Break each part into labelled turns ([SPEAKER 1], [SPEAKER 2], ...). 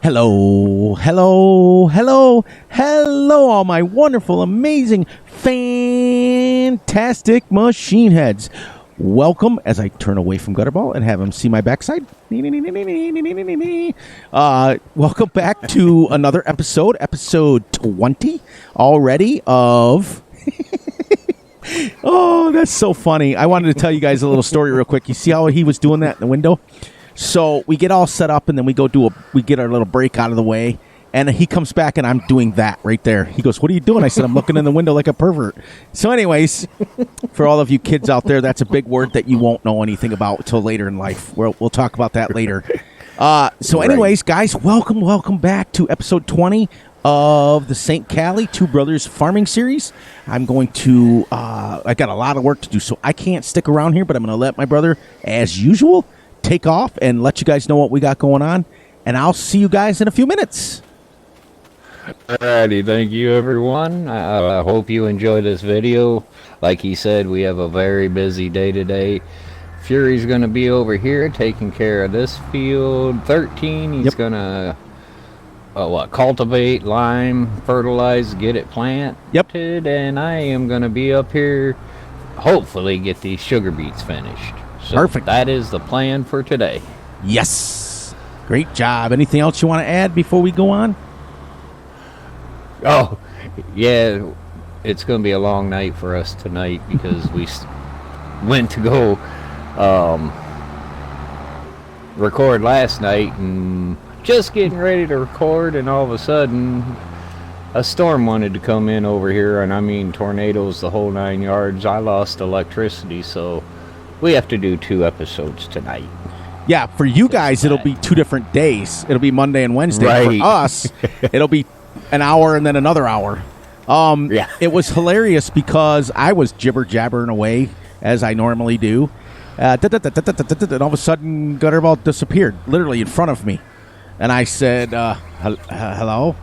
[SPEAKER 1] Hello, hello, hello, hello, all my wonderful, amazing, fantastic machine heads. Welcome as I turn away from Gutterball and have him see my backside. Welcome back to another episode 20 already of... Oh, that's so funny. I wanted to tell you guys a little story real quick. You see how he was doing that in the window? So we get all set up, and then we get our little break out of the way, and he comes back, and I'm doing that right there. He goes, "What are you doing?" I said, "I'm looking in the window like a pervert." So anyways, for all of you kids out there, that's a big word that you won't know anything about until later in life. We'll talk about that later. Anyways, guys, welcome back to episode 20 of the St Kalle Two Brothers Farming Series. I'm going to, I got a lot of work to do, so I can't stick around here, but I'm going to let my brother, as usual, take off and let you guys know what we got going on, and I'll see you guys in a few minutes.
[SPEAKER 2] Alrighty, thank you everyone. I hope you enjoy this video. Like he said, we have a very busy day today. Fury's going to be over here taking care of this field 13. He's going to cultivate, lime, fertilize, get it planted, and I am going to be up here, hopefully get these sugar beets finished. So perfect. That is the plan for today.
[SPEAKER 1] Yes. Great job. Anything else you want to add before we go on?
[SPEAKER 2] Oh, yeah. It's going to be a long night for us tonight because we went to go record last night and just getting ready to record, and all of a sudden a storm wanted to come in over here, and I mean tornadoes, the whole 9 yards. I lost electricity, so we have to do 2 episodes tonight.
[SPEAKER 1] Yeah, for you guys, it'll be 2 different days. It'll be Monday and Wednesday.
[SPEAKER 2] Right.
[SPEAKER 1] For us, it'll be an hour and then another hour. Yeah. It was hilarious because I was jibber-jabbering away, as I normally do. And all of a sudden, Gutterball disappeared, literally in front of me. And I said, hello?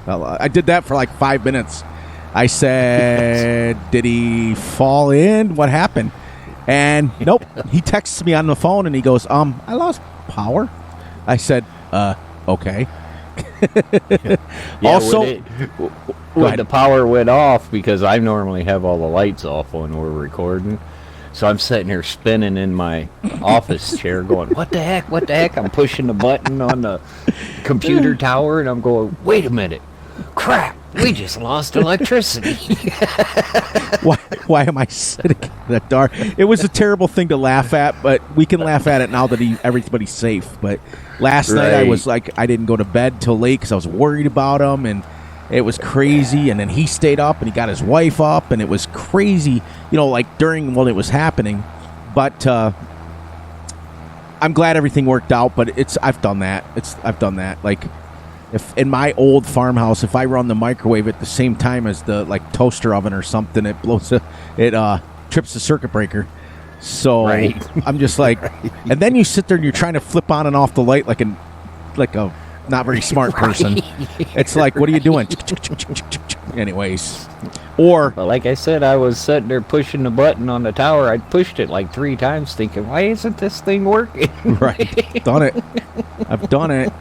[SPEAKER 1] I did that for like 5 minutes. I said, did he fall in? What happened? And nope, he texts me on the phone and he goes, I lost power. I said, okay.
[SPEAKER 2] Yeah, also, when the power went off, because I normally have all the lights off when we're recording, so I'm sitting here spinning in my office chair going, what the heck? I'm pushing the button on the computer tower and I'm going, wait a minute, crap. We just lost electricity.
[SPEAKER 1] Why am I sitting in the dark? It was a terrible thing to laugh at, but we can laugh at it now that everybody's safe. But last night I was like, I didn't go to bed till late because I was worried about him, and it was crazy. And then he stayed up, and he got his wife up, and it was crazy, like during when it was happening. But I'm glad everything worked out. But I've done that. Like, if in my old farmhouse, if I run the microwave at the same time as the toaster oven or something, it trips the circuit breaker. So I'm just like, and then you sit there and you're trying to flip on and off the light like a not very smart person. It's like, what are you doing? Anyways,
[SPEAKER 2] well, like I said, I was sitting there pushing the button on the tower. I pushed it like 3 times, thinking, why isn't this thing working?
[SPEAKER 1] Right, done it. I've done it.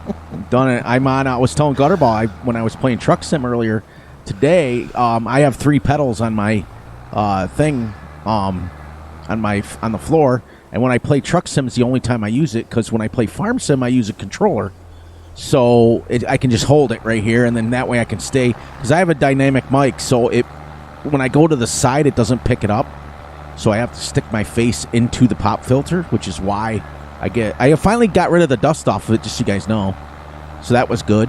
[SPEAKER 1] I was telling Gutterball when I was playing Truck Sim earlier today. I have 3 pedals on my thing on the floor, and when I play Truck Sim, it's the only time I use it, because when I play Farm Sim, I use a controller. So I can just hold it right here, and then that way I can stay, because I have a dynamic mic, so when I go to the side, it doesn't pick it up. So I have to stick my face into the pop filter, which is why I finally got rid of the dust off of it, just so you guys know. So that was good.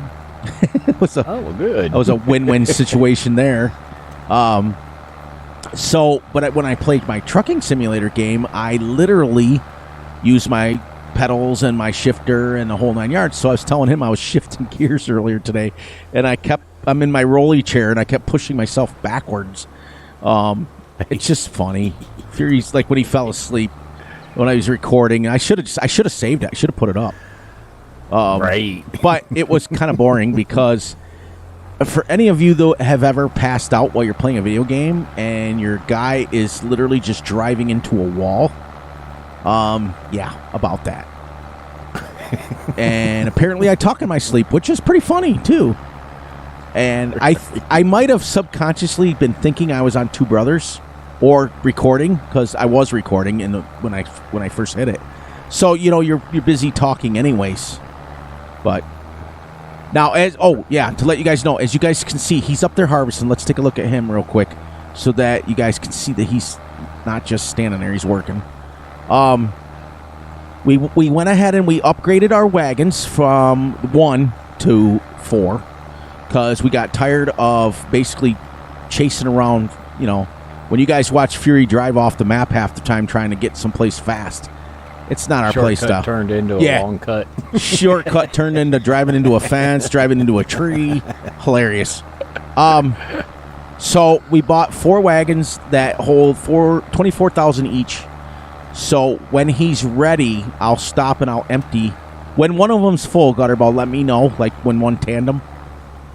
[SPEAKER 1] It was good. That was a win-win situation there. But when I played my trucking simulator game, I literally used my pedals and my shifter and the whole 9 yards. So I was telling him I was shifting gears earlier today, and I'm in my rolly chair and I kept pushing myself backwards. It's just funny. Fury's like when he fell asleep when I was recording. I should have saved it. I should have put it up. But it was kind of boring because for any of you that have ever passed out while you're playing a video game and your guy is literally just driving into a wall, about that. And apparently I talk in my sleep, which is pretty funny too. And I might have subconsciously been thinking I was on Two Brothers or recording, because I was recording when I first hit it. So you're busy talking anyways. But now to let you guys know, as you guys can see, he's up there harvesting. Let's take a look at him real quick so that you guys can see that he's not just standing there, he's working. We went ahead and we upgraded our wagons from 1 to 4 because we got tired of basically chasing around, when you guys watch Fury drive off the map half the time trying to get someplace fast. It's not our play style.
[SPEAKER 2] Turned into a long cut.
[SPEAKER 1] Shortcut turned into driving into a fence, driving into a tree. Hilarious. So we bought 4 wagons that hold 24,000 each. So when he's ready, I'll stop and I'll empty. When one of them's full, Gutterball, let me know. Like when one tandem.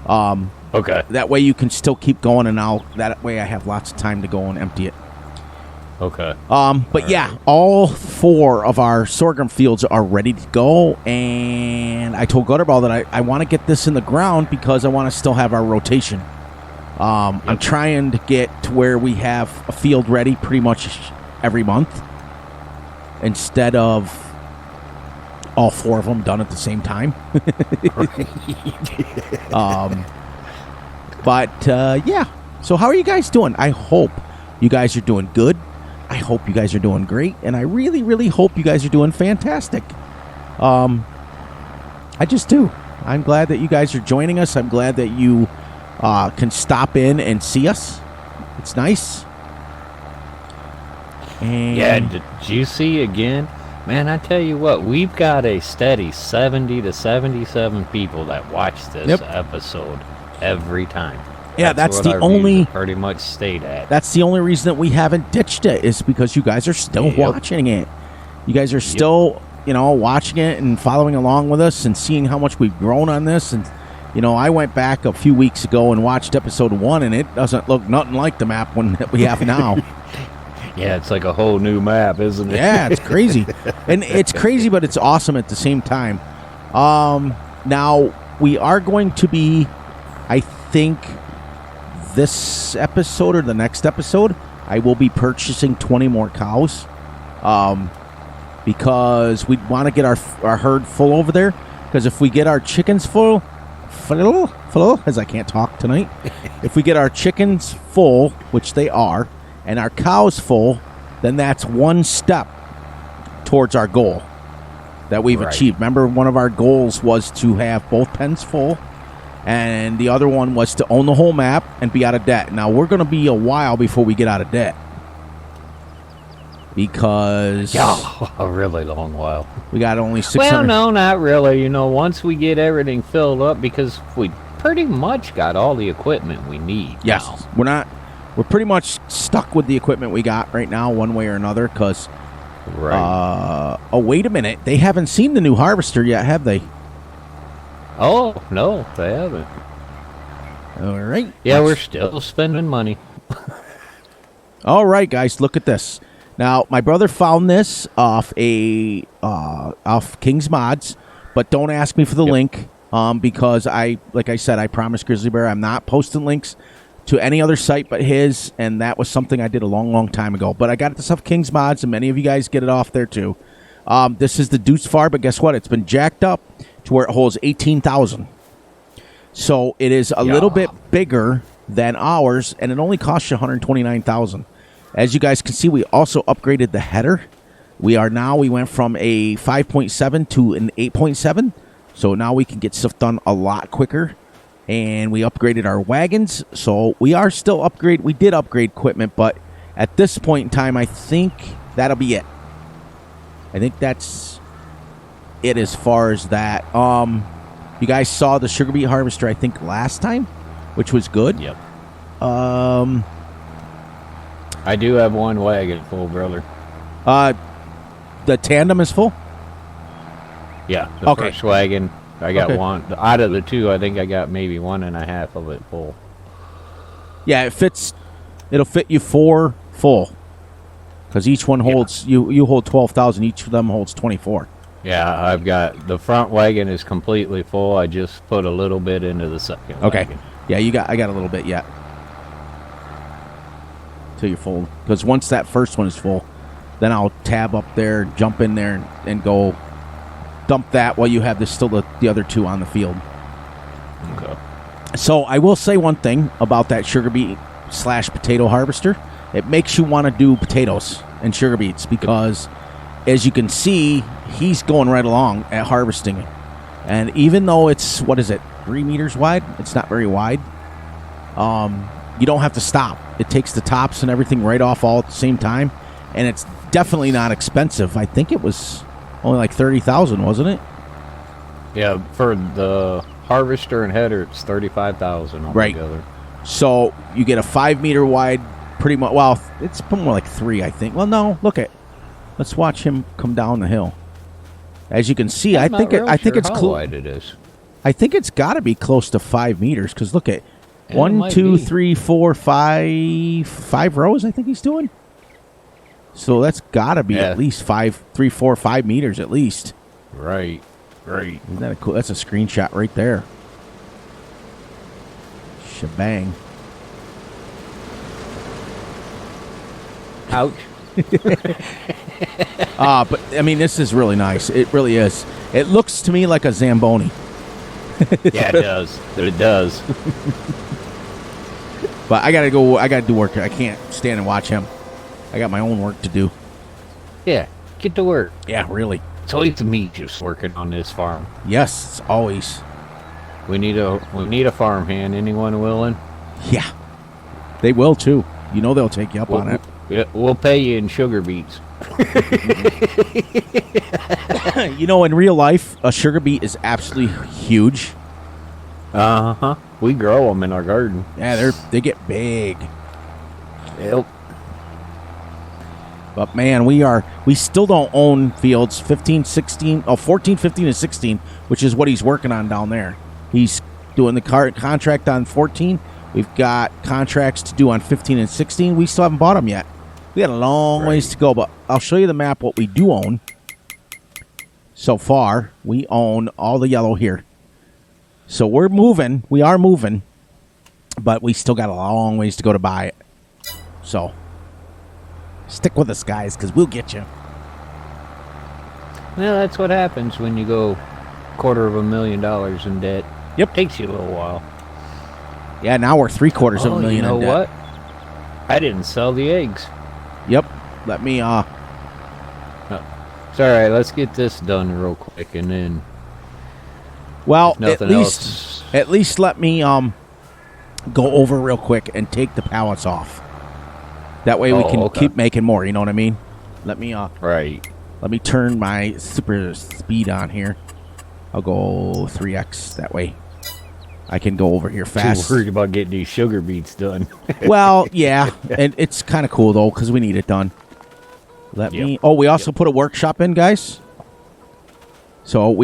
[SPEAKER 2] Okay.
[SPEAKER 1] That way you can still keep going, and that way I have lots of time to go and empty it.
[SPEAKER 2] Okay.
[SPEAKER 1] But yeah, all 4 of our sorghum fields are ready to go, and I told Gutterball that I want to get this in the ground because I want to still have our rotation. I'm trying to get to where we have a field ready pretty much every month instead of all 4 of them done at the same time. Yeah. So how are you guys doing? I hope you guys are doing good. I hope you guys are doing great, and I really, really hope you guys are doing fantastic. I just do. I'm glad that you guys are joining us. I'm glad that you can stop in and see us. It's nice. And
[SPEAKER 2] yeah, did you see again? Man, I tell you what, we've got a steady 70 to 77 people that watch this episode every time.
[SPEAKER 1] Yeah, that's the only
[SPEAKER 2] pretty much stayed at.
[SPEAKER 1] That's the only reason that we haven't ditched it, is because you guys are still watching it. You guys are still, watching it and following along with us and seeing how much we've grown on this. And I went back a few weeks ago and watched episode 1, and it doesn't look nothing like the map that we have now.
[SPEAKER 2] Yeah, it's like a whole new map, isn't it?
[SPEAKER 1] Yeah, it's crazy. And it's crazy, but it's awesome at the same time. Now, we are going to be, I think, this episode or the next episode, I will be purchasing 20 more cows. Because we want to get our herd full over there. Because if we get our chickens full, as I can't talk tonight. If we get our chickens full, which they are, and our cows full, then that's one step towards our goal that we've achieved. Remember, one of our goals was to have both pens full, and the other one was to own the whole map and be out of debt. Now, we're going to be a while before we get out of debt. Because...
[SPEAKER 2] yeah, a really long while.
[SPEAKER 1] We got only 600...
[SPEAKER 2] Well, no, not really. Once we get everything filled up, because we pretty much got all the equipment we need.
[SPEAKER 1] Yes. Now. We're pretty much stuck with the equipment we got right now, one way or another, because...
[SPEAKER 2] Right.
[SPEAKER 1] Wait a minute. They haven't seen the new harvester yet, have they?
[SPEAKER 2] Oh, no, they haven't.
[SPEAKER 1] All right.
[SPEAKER 2] Yeah, we're still spending money.
[SPEAKER 1] All right, guys, look at this. Now, my brother found this off King's Mods, but don't ask me for the link, because like I said, I promised Grizzly Bear I'm not posting links to any other site but his, and that was something I did a long, long time ago. But I got this off King's Mods, and many of you guys get it off there too. This is the Deuce Far, but guess what? It's been jacked up to where it holds 18,000. So it is a little bit bigger than ours, and it only costs you 129,000. As you guys can see, we also upgraded the header. We went from a 5.7 to an 8.7. So now we can get stuff done a lot quicker. And we upgraded our wagons. So we are still upgrade. We did upgrade equipment, but at this point in time, I think that'll be it. I think that's it as far as that. You guys saw the sugar beet harvester, I think, last time, which was good.
[SPEAKER 2] Yep.
[SPEAKER 1] I
[SPEAKER 2] do have one wagon full, brother.
[SPEAKER 1] The tandem is full?
[SPEAKER 2] Yeah, the first wagon. I got one. Out of the 2, I think I got maybe 1.5 of it full.
[SPEAKER 1] Yeah, it'll fit you 4 full. Because each one holds, you hold 12,000, each of them holds 24.
[SPEAKER 2] Yeah, I've got the front wagon is completely full. I just put a little bit into the second wagon.
[SPEAKER 1] Yeah, I got a little bit yet. Till you're full. Because once that first one is full, then I'll tab up there, jump in there, and go dump that while you have the other two on the field.
[SPEAKER 2] Okay.
[SPEAKER 1] So I will say one thing about that sugar beet / potato harvester. It makes you want to do potatoes and sugar beets because, as you can see, he's going right along at harvesting it. And even though it's, 3 meters wide? It's not very wide. You don't have to stop. It takes the tops and everything right off all at the same time. And it's definitely not expensive. I think it was only like $30,000, wasn't it?
[SPEAKER 2] Yeah, for the harvester and header, it's $35,000 altogether.
[SPEAKER 1] Right. So you get a 5 meter wide, pretty much. Well, it's more like 3, I think. Well, no, let's watch him come down the hill. As you can see, I think it's
[SPEAKER 2] how wide it is.
[SPEAKER 1] I think it's got to be close to 5 meters because look at
[SPEAKER 2] Yeah,
[SPEAKER 1] 1, 2, 3, 4, 5 rows. I think he's doing. So that's got to be at least 3, 4, 5 meters at least.
[SPEAKER 2] Right.
[SPEAKER 1] Isn't that cool? That's a screenshot right there. Shebang.
[SPEAKER 2] Ouch.
[SPEAKER 1] But I mean, this is really nice. It really is. It looks to me like a Zamboni.
[SPEAKER 2] Yeah, it does. It does.
[SPEAKER 1] But I gotta go. I gotta do work. I can't stand and watch him. I got my own work to do.
[SPEAKER 2] Yeah, get to work.
[SPEAKER 1] Yeah, really.
[SPEAKER 2] It's always me just working on this farm.
[SPEAKER 1] Yes, it's always.
[SPEAKER 2] We need a farm hand. Anyone willing?
[SPEAKER 1] Yeah, they will too. You know they'll take you up on it.
[SPEAKER 2] We'll pay you in sugar beets.
[SPEAKER 1] You know, in real life, a sugar beet is absolutely huge.
[SPEAKER 2] Uh-huh. We grow them in our garden.
[SPEAKER 1] Yeah, they get big.
[SPEAKER 2] Yep.
[SPEAKER 1] But man, we still don't own fields 14, 15, and 16, which is what he's working on down there. He's doing the contract on 14. We've got contracts to do on 15 and 16. We still haven't bought them yet. We got a long ways to go, but I'll show you the map what we do own. So far, we own all the yellow here. So we're moving. We are moving, but we still got a long ways to go to buy it. So stick with us, guys, because we'll get you.
[SPEAKER 2] Well, that's what happens when you go $250,000 in debt.
[SPEAKER 1] Yep.
[SPEAKER 2] Takes you a little while.
[SPEAKER 1] Yeah, now we're $750,000
[SPEAKER 2] you know
[SPEAKER 1] in debt.
[SPEAKER 2] what? I didn't sell the eggs.
[SPEAKER 1] Yep. Let me
[SPEAKER 2] It's all right. Let's get this done real quick, and then.
[SPEAKER 1] Well,
[SPEAKER 2] Nothing else.
[SPEAKER 1] At least let me go over real quick and take the pallets off. That way we can keep making more. You know what I mean? Let me
[SPEAKER 2] Right.
[SPEAKER 1] Let me turn my super speed on here. I'll go 3x. That way I can go over here fast.
[SPEAKER 2] Too worried about getting these sugar beets done.
[SPEAKER 1] Well, yeah, and it's kind of cool though because we need it done. Let me. Oh, we also put a workshop in, guys. So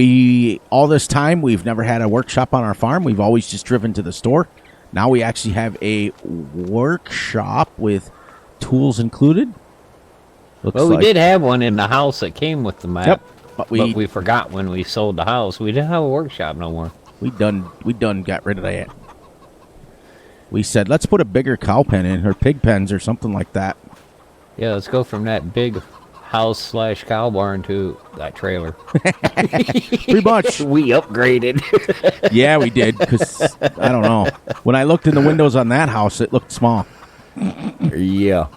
[SPEAKER 1] all this time we've never had a workshop on our farm. We've always just driven to the store. Now we actually have a workshop with tools included.
[SPEAKER 2] We did have one in the house that came with the map.
[SPEAKER 1] Yep,
[SPEAKER 2] but we forgot when we sold the house. We didn't have a workshop no more.
[SPEAKER 1] We done got rid of that. We said let's put a bigger cow pen in, or pig pens, or something like that.
[SPEAKER 2] Yeah, let's go from that big house / cow barn to that trailer.
[SPEAKER 1] Pretty much.
[SPEAKER 2] We upgraded.
[SPEAKER 1] Yeah, we did, because I don't know. When I looked in the windows on that house, it looked small.
[SPEAKER 2] Yeah.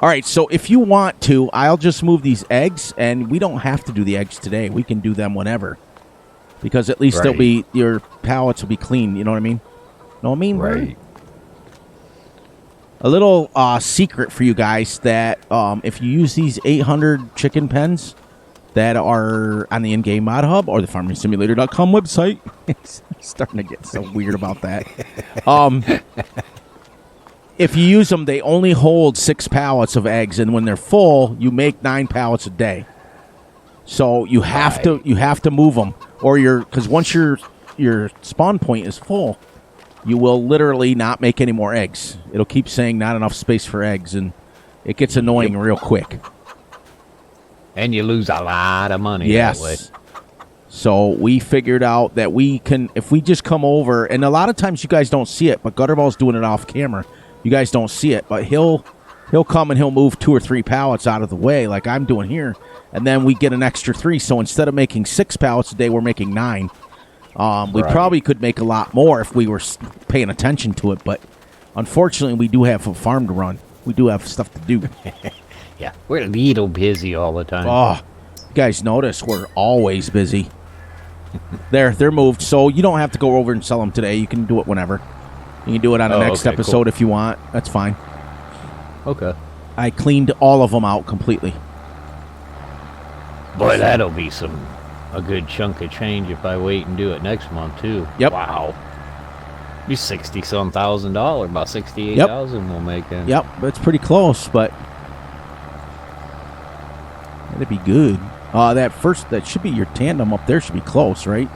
[SPEAKER 1] All right, so if you want to, I'll just move these eggs, and we don't have to do the eggs today. We can do them whenever. Because at least they'll be, your pallets will be clean, you know what I mean? Know what I mean?
[SPEAKER 2] Right.
[SPEAKER 1] A little secret for you guys that if you use these 800 chicken pens that are on the in-game mod hub or the farmingsimulator.com website, it's starting to get so weird about that. If you use them, they only hold 6 pallets of eggs, and when they're full, you make 9 pallets a day. So you have to move them, or because once your spawn point is full, you will literally not make any more eggs. It'll keep saying not enough space for eggs, and it gets annoying real quick.
[SPEAKER 2] And you lose a lot of money that way.
[SPEAKER 1] Yes. So we figured out that we can, if we just come over, and a lot of times you guys don't see it, but Gutterball's doing it off camera. You guys don't see it, but he'll come and he'll move 2 or 3 pallets out of the way like I'm doing here, and then we get an extra 3. So instead of making 6 pallets a day, we're making 9. We probably could make a lot more if we were paying attention to it, but unfortunately we do have a farm to run. We do have stuff to do.
[SPEAKER 2] Yeah, we're a little busy all the time.
[SPEAKER 1] Oh, you guys notice we're always busy. They're moved, so you don't have to go over and sell them today. You can do it whenever. You can do it on the next episode if you want. That's fine.
[SPEAKER 2] Okay.
[SPEAKER 1] I cleaned all of them out completely.
[SPEAKER 2] Boy, that'll be a good chunk of change if I wait and do it next month too.
[SPEAKER 1] Yep.
[SPEAKER 2] Wow. Be $60-some thousand, about 68,000 we'll make in.
[SPEAKER 1] Yep, that's pretty close, but that'd be good. That should be your tandem up there. Should be close, right?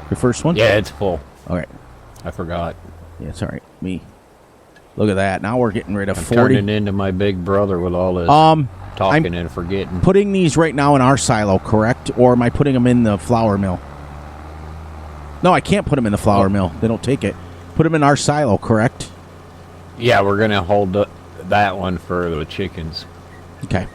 [SPEAKER 1] Your first one.
[SPEAKER 2] Yeah, it's full.
[SPEAKER 1] All right.
[SPEAKER 2] I forgot.
[SPEAKER 1] Yeah, it's all right. Look at that. Now we're getting rid of 40.
[SPEAKER 2] Turning into my big brother with all this talking and forgetting.
[SPEAKER 1] Putting these right now in our silo, correct? Or am I putting them in the flour mill? No, I can't put them in the flour mill. They don't take it. Put them in our silo, correct?
[SPEAKER 2] Yeah, we're going to hold that one for the chickens.
[SPEAKER 1] Okay.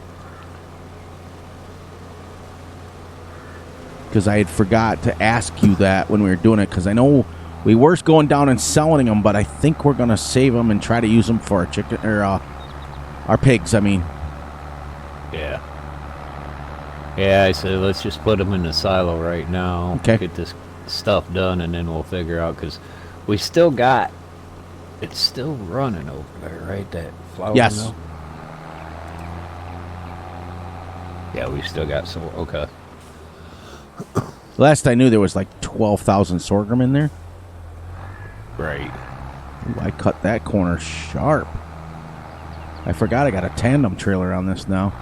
[SPEAKER 1] Because I had forgot to ask you that when we were doing it, because I know we were going down and selling them, but I think we're going to save them and try to use them for our chicken or our pigs. I mean,
[SPEAKER 2] yeah. Yeah, I said let's just put them in the silo right now.
[SPEAKER 1] Okay.
[SPEAKER 2] Get this stuff done, and then we'll figure out because we still got it's still running over there, right? That flour mill. Yeah, we still got some. Okay.
[SPEAKER 1] Last I knew, there was like 12,000 sorghum in there.
[SPEAKER 2] Right.
[SPEAKER 1] Ooh, I cut that corner sharp. I forgot I got a tandem trailer on this now.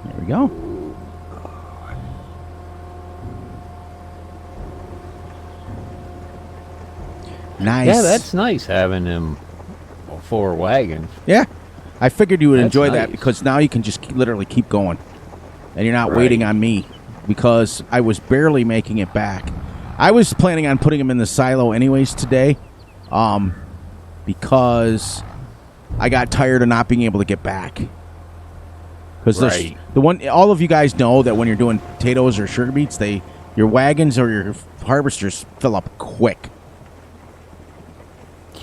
[SPEAKER 1] There we go. Nice.
[SPEAKER 2] Yeah, that's nice having them 4 wagons.
[SPEAKER 1] Yeah. I figured you would enjoy
[SPEAKER 2] nice.
[SPEAKER 1] that because now you can just literally keep going. And you're not waiting on me because I was barely making it back. I was planning on putting them in the silo anyways today because I got tired of not being able to get back. Because all of you guys know that when you're doing potatoes or sugar beets, your wagons or your harvesters fill up quick.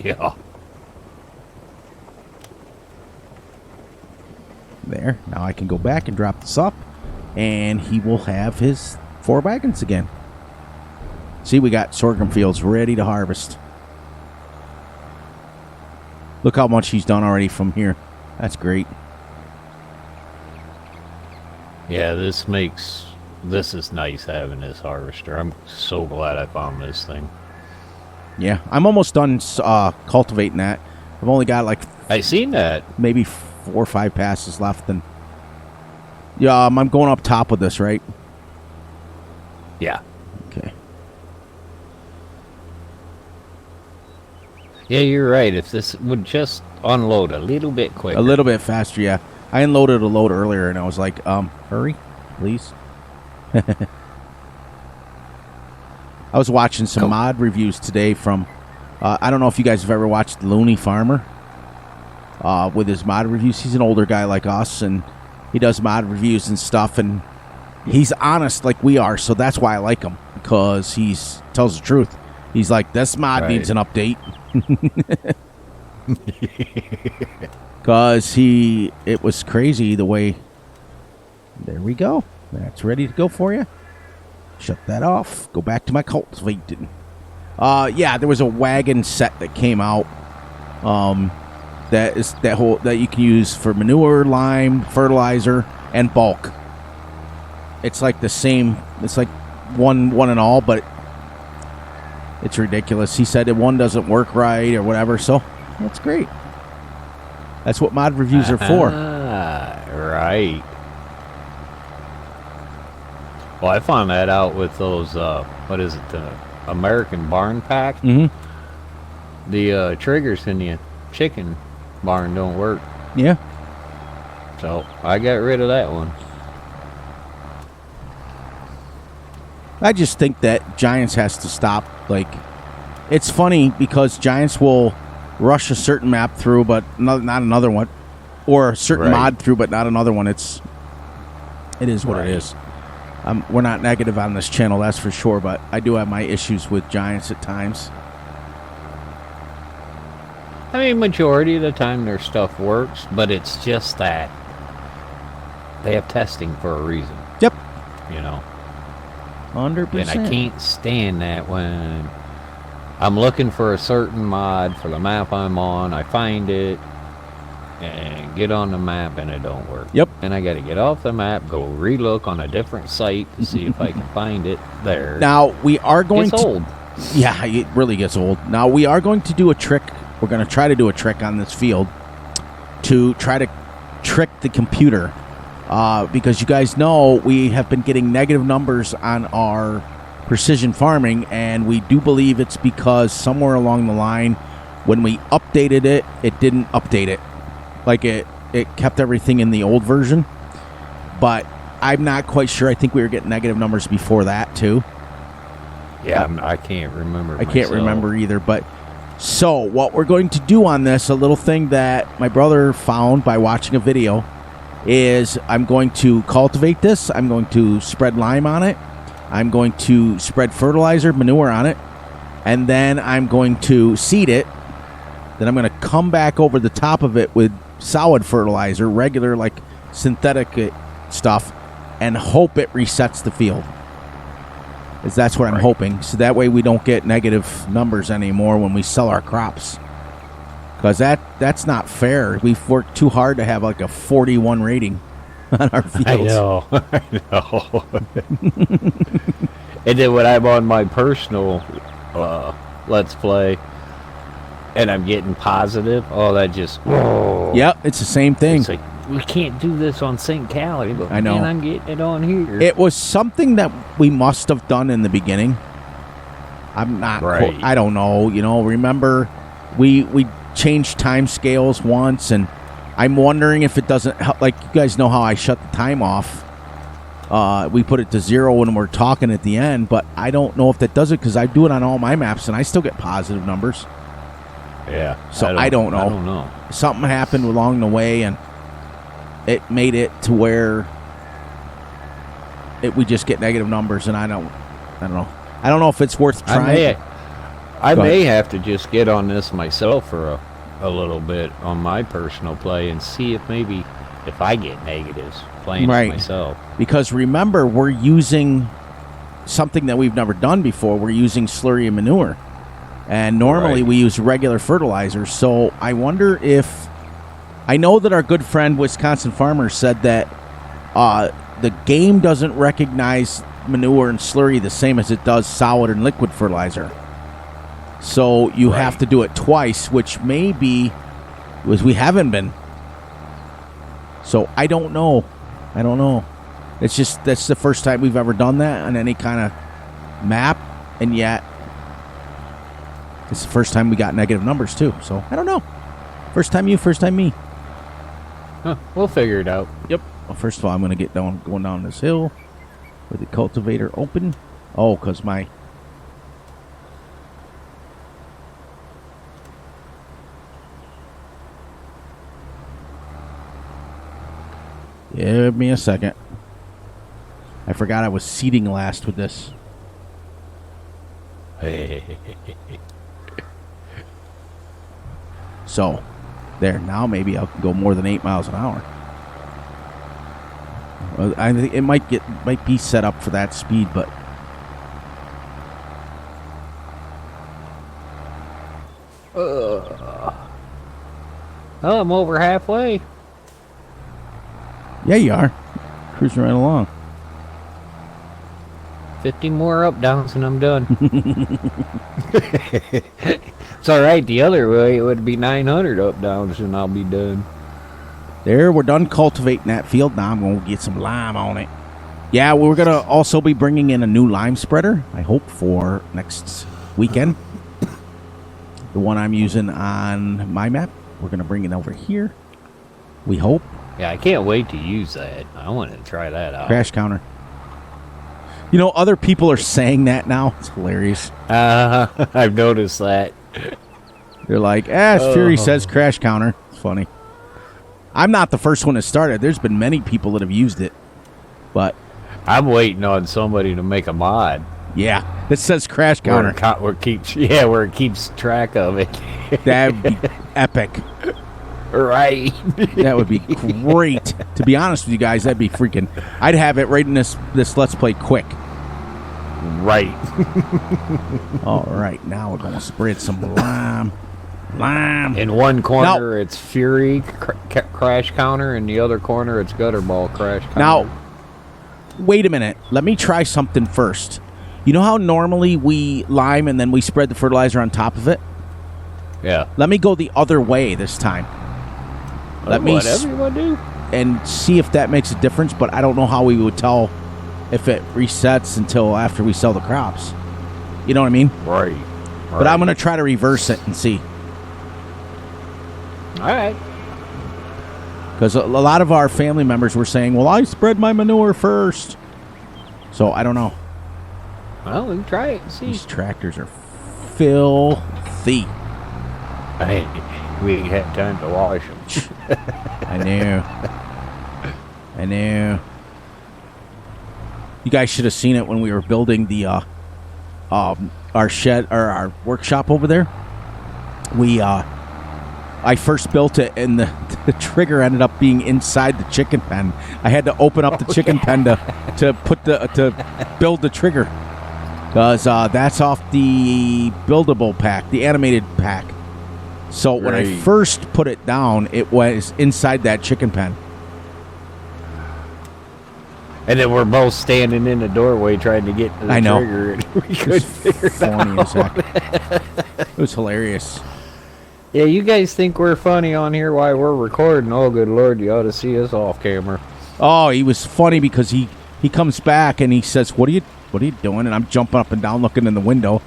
[SPEAKER 2] Yeah.
[SPEAKER 1] There. Now I can go back and drop this up, and he will have his 4 wagons again. See, we got sorghum fields ready to harvest. Look how much he's done already from here. That's great.
[SPEAKER 2] Yeah, this is nice having this harvester. I'm so glad I found this thing.
[SPEAKER 1] Yeah, I'm almost done cultivating that. I've only got like
[SPEAKER 2] I seen that.
[SPEAKER 1] Maybe 4 or 5 passes left, and yeah, I'm going up top with this, right?
[SPEAKER 2] Yeah.
[SPEAKER 1] Okay.
[SPEAKER 2] Yeah, you're right. If this would just unload a little bit quicker.
[SPEAKER 1] A little bit faster, yeah. I unloaded a load earlier, and I was like, hurry, please. I was watching some mod reviews today from, I don't know if you guys have ever watched Looney Farmer with his mod reviews. He's an older guy like us, and he does mod reviews and stuff, and he's honest like we are, so that's why I like him, because he tells the truth. He's like, this mod needs an update. Because it was crazy the way. There we go. That's ready to go for you. Shut that off. Go back to my cultivating. Yeah, there was a wagon set that came out. That you can use for manure, lime, fertilizer, and bulk. It's like the same. It's like one and all, but it's ridiculous. He said that one doesn't work right or whatever, so that's great. That's what mod reviews are for.
[SPEAKER 2] Right. Well, I found that out with those, what is it, American barn pack, the triggers in the chicken barn don't work.
[SPEAKER 1] Yeah.
[SPEAKER 2] So I got rid of that one.
[SPEAKER 1] I just think that Giants has to stop. Like, it's funny because Giants will rush a certain map through, but not another one, or a certain mod through, but not another one. It is what it is. We're not negative on this channel, that's for sure, but I do have my issues with Giants at times.
[SPEAKER 2] I mean, majority of the time their stuff works, but it's just that they have testing for a reason.
[SPEAKER 1] Yep.
[SPEAKER 2] You know?
[SPEAKER 1] 100%.
[SPEAKER 2] And I can't stand that when I'm looking for a certain mod for the map I'm on, I find it, and get on the map, and it don't work.
[SPEAKER 1] Yep.
[SPEAKER 2] And I got to get off the map, go relook on a different site to see if I can find it there.
[SPEAKER 1] Now, we are going
[SPEAKER 2] it's
[SPEAKER 1] to...
[SPEAKER 2] old.
[SPEAKER 1] Yeah, it really gets old. Now, we are going to do a trick. We're going to try to do a trick on this field to try to trick the computer. Because you guys know we have been getting negative numbers on our precision farming, and we do believe it's because somewhere along the line, when we updated it, it didn't update it. Like, it kept everything in the old version. But I'm not quite sure. I think we were getting negative numbers before that, too.
[SPEAKER 2] Yeah, I can't remember.
[SPEAKER 1] I can't remember either, but... So, what we're going to do on this, a little thing that my brother found by watching a video, is I'm going to cultivate this. I'm going to spread lime on it. I'm going to spread fertilizer, manure on it. And then I'm going to seed it. Then I'm going to come back over the top of it with solid fertilizer, regular, like, synthetic stuff, and hope it resets the field. Is that's what I'm hoping. So that way we don't get negative numbers anymore when we sell our crops. Because that's not fair. We've worked too hard to have like a 41 rating on our fields.
[SPEAKER 2] I know. I know. And then when I'm on my personal Let's Play and I'm getting positive, that just... Whoa.
[SPEAKER 1] Yep, it's the same thing.
[SPEAKER 2] It's like, we can't do this on St Kalle, but
[SPEAKER 1] I know.
[SPEAKER 2] Man, I'm getting it on here.
[SPEAKER 1] It was something that we must have done in the beginning. I'm not...
[SPEAKER 2] Right.
[SPEAKER 1] I don't know. You know, remember, we changed time scales once, and I'm wondering if it doesn't help. Like, you guys know how I shut the time off. We put it to 0 when we're talking at the end, but I don't know if that does it because I do it on all my maps, and I still get positive numbers.
[SPEAKER 2] Yeah.
[SPEAKER 1] So I don't know.
[SPEAKER 2] I don't know.
[SPEAKER 1] Something happened along the way, and it made it to where we just get negative numbers, and I don't know. I don't know if it's worth trying.
[SPEAKER 2] I may have to just get on this myself for a little bit on my personal play and see if maybe if I get negatives playing it myself.
[SPEAKER 1] Because remember, we're using something that we've never done before. We're using slurry and manure. And normally we use regular fertilizer. So I wonder if... I know that our good friend Wisconsin Farmer said that the game doesn't recognize manure and slurry the same as it does solid and liquid fertilizer. So you have to do it twice, which maybe was we haven't been. So I don't know. It's just that's the first time we've ever done that on any kind of map, and yet it's the first time we got negative numbers too. So I don't know. First time you, first time me.
[SPEAKER 2] Huh, we'll figure it out.
[SPEAKER 1] Yep. Well, first of all, I'm going to get going down this hill with the cultivator open. Oh, because my... Give me a second. I forgot I was seeding last with this. So, there. Now maybe I'll go more than 8 miles an hour. I think it might be set up for that speed, but...
[SPEAKER 2] Oh, I'm over halfway.
[SPEAKER 1] Yeah, you are. Cruising right along.
[SPEAKER 2] 50 more up downs and I'm done. It's alright, the other way it would be 900 up downs and I'll be done.
[SPEAKER 1] There, we're done cultivating that field. Now I'm going to get some lime on it. Yeah, we're going to also be bringing in a new lime spreader, I hope, for next weekend. The one I'm using on my map, we're going to bring it over here. We hope.
[SPEAKER 2] Yeah, I can't wait to use that. I want to try that out.
[SPEAKER 1] Crash counter. You know, other people are saying that now. It's hilarious.
[SPEAKER 2] I've noticed that.
[SPEAKER 1] They're like, Fury says crash counter. It's funny. I'm not the first one to start it. There's been many people that have used it. But
[SPEAKER 2] I'm waiting on somebody to make a mod.
[SPEAKER 1] yeah, it says crash counter.
[SPEAKER 2] Where it keeps track of it.
[SPEAKER 1] That'd be epic.
[SPEAKER 2] Right.
[SPEAKER 1] That would be great. To be honest with you guys, that'd be freaking... I'd have it right in this Let's Play quick.
[SPEAKER 2] Right.
[SPEAKER 1] All right, now we're going to spread some lime. Lime.
[SPEAKER 2] In one corner, it's Fury crash counter. In the other corner, it's Gutterball crash counter.
[SPEAKER 1] Now, wait a minute. Let me try something first. You know how normally we lime and then we spread the fertilizer on top of it?
[SPEAKER 2] Yeah.
[SPEAKER 1] Let me go the other way this time. Let me
[SPEAKER 2] whatever you want to do.
[SPEAKER 1] And see if that makes a difference, but I don't know how we would tell if it resets until after we sell the crops. You know what I mean?
[SPEAKER 2] Right.
[SPEAKER 1] But I'm going to try to reverse it and see.
[SPEAKER 2] All right.
[SPEAKER 1] Because a lot of our family members were saying, well, I spread my manure first. So I don't know.
[SPEAKER 2] Well, we can try it and see.
[SPEAKER 1] These tractors are filthy.
[SPEAKER 2] Hey, we ain't had time to wash them.
[SPEAKER 1] I know. You guys should have seen it when we were building the our shed or our workshop over there. I first built it, and the trigger ended up being inside the chicken pen. I had to open up the chicken pen to build the trigger, because that's off the buildable pack, the animated pack. So when I first put it down, it was inside that chicken pen.
[SPEAKER 2] And then we're both standing in the doorway trying to get to the trigger. And we couldn't figure it out.
[SPEAKER 1] It was hilarious.
[SPEAKER 2] Yeah, you guys think we're funny on here while we're recording. Oh, good Lord, you ought to see us off camera.
[SPEAKER 1] Oh, he was funny because he comes back and he says, what are you doing? And I'm jumping up and down looking in the window.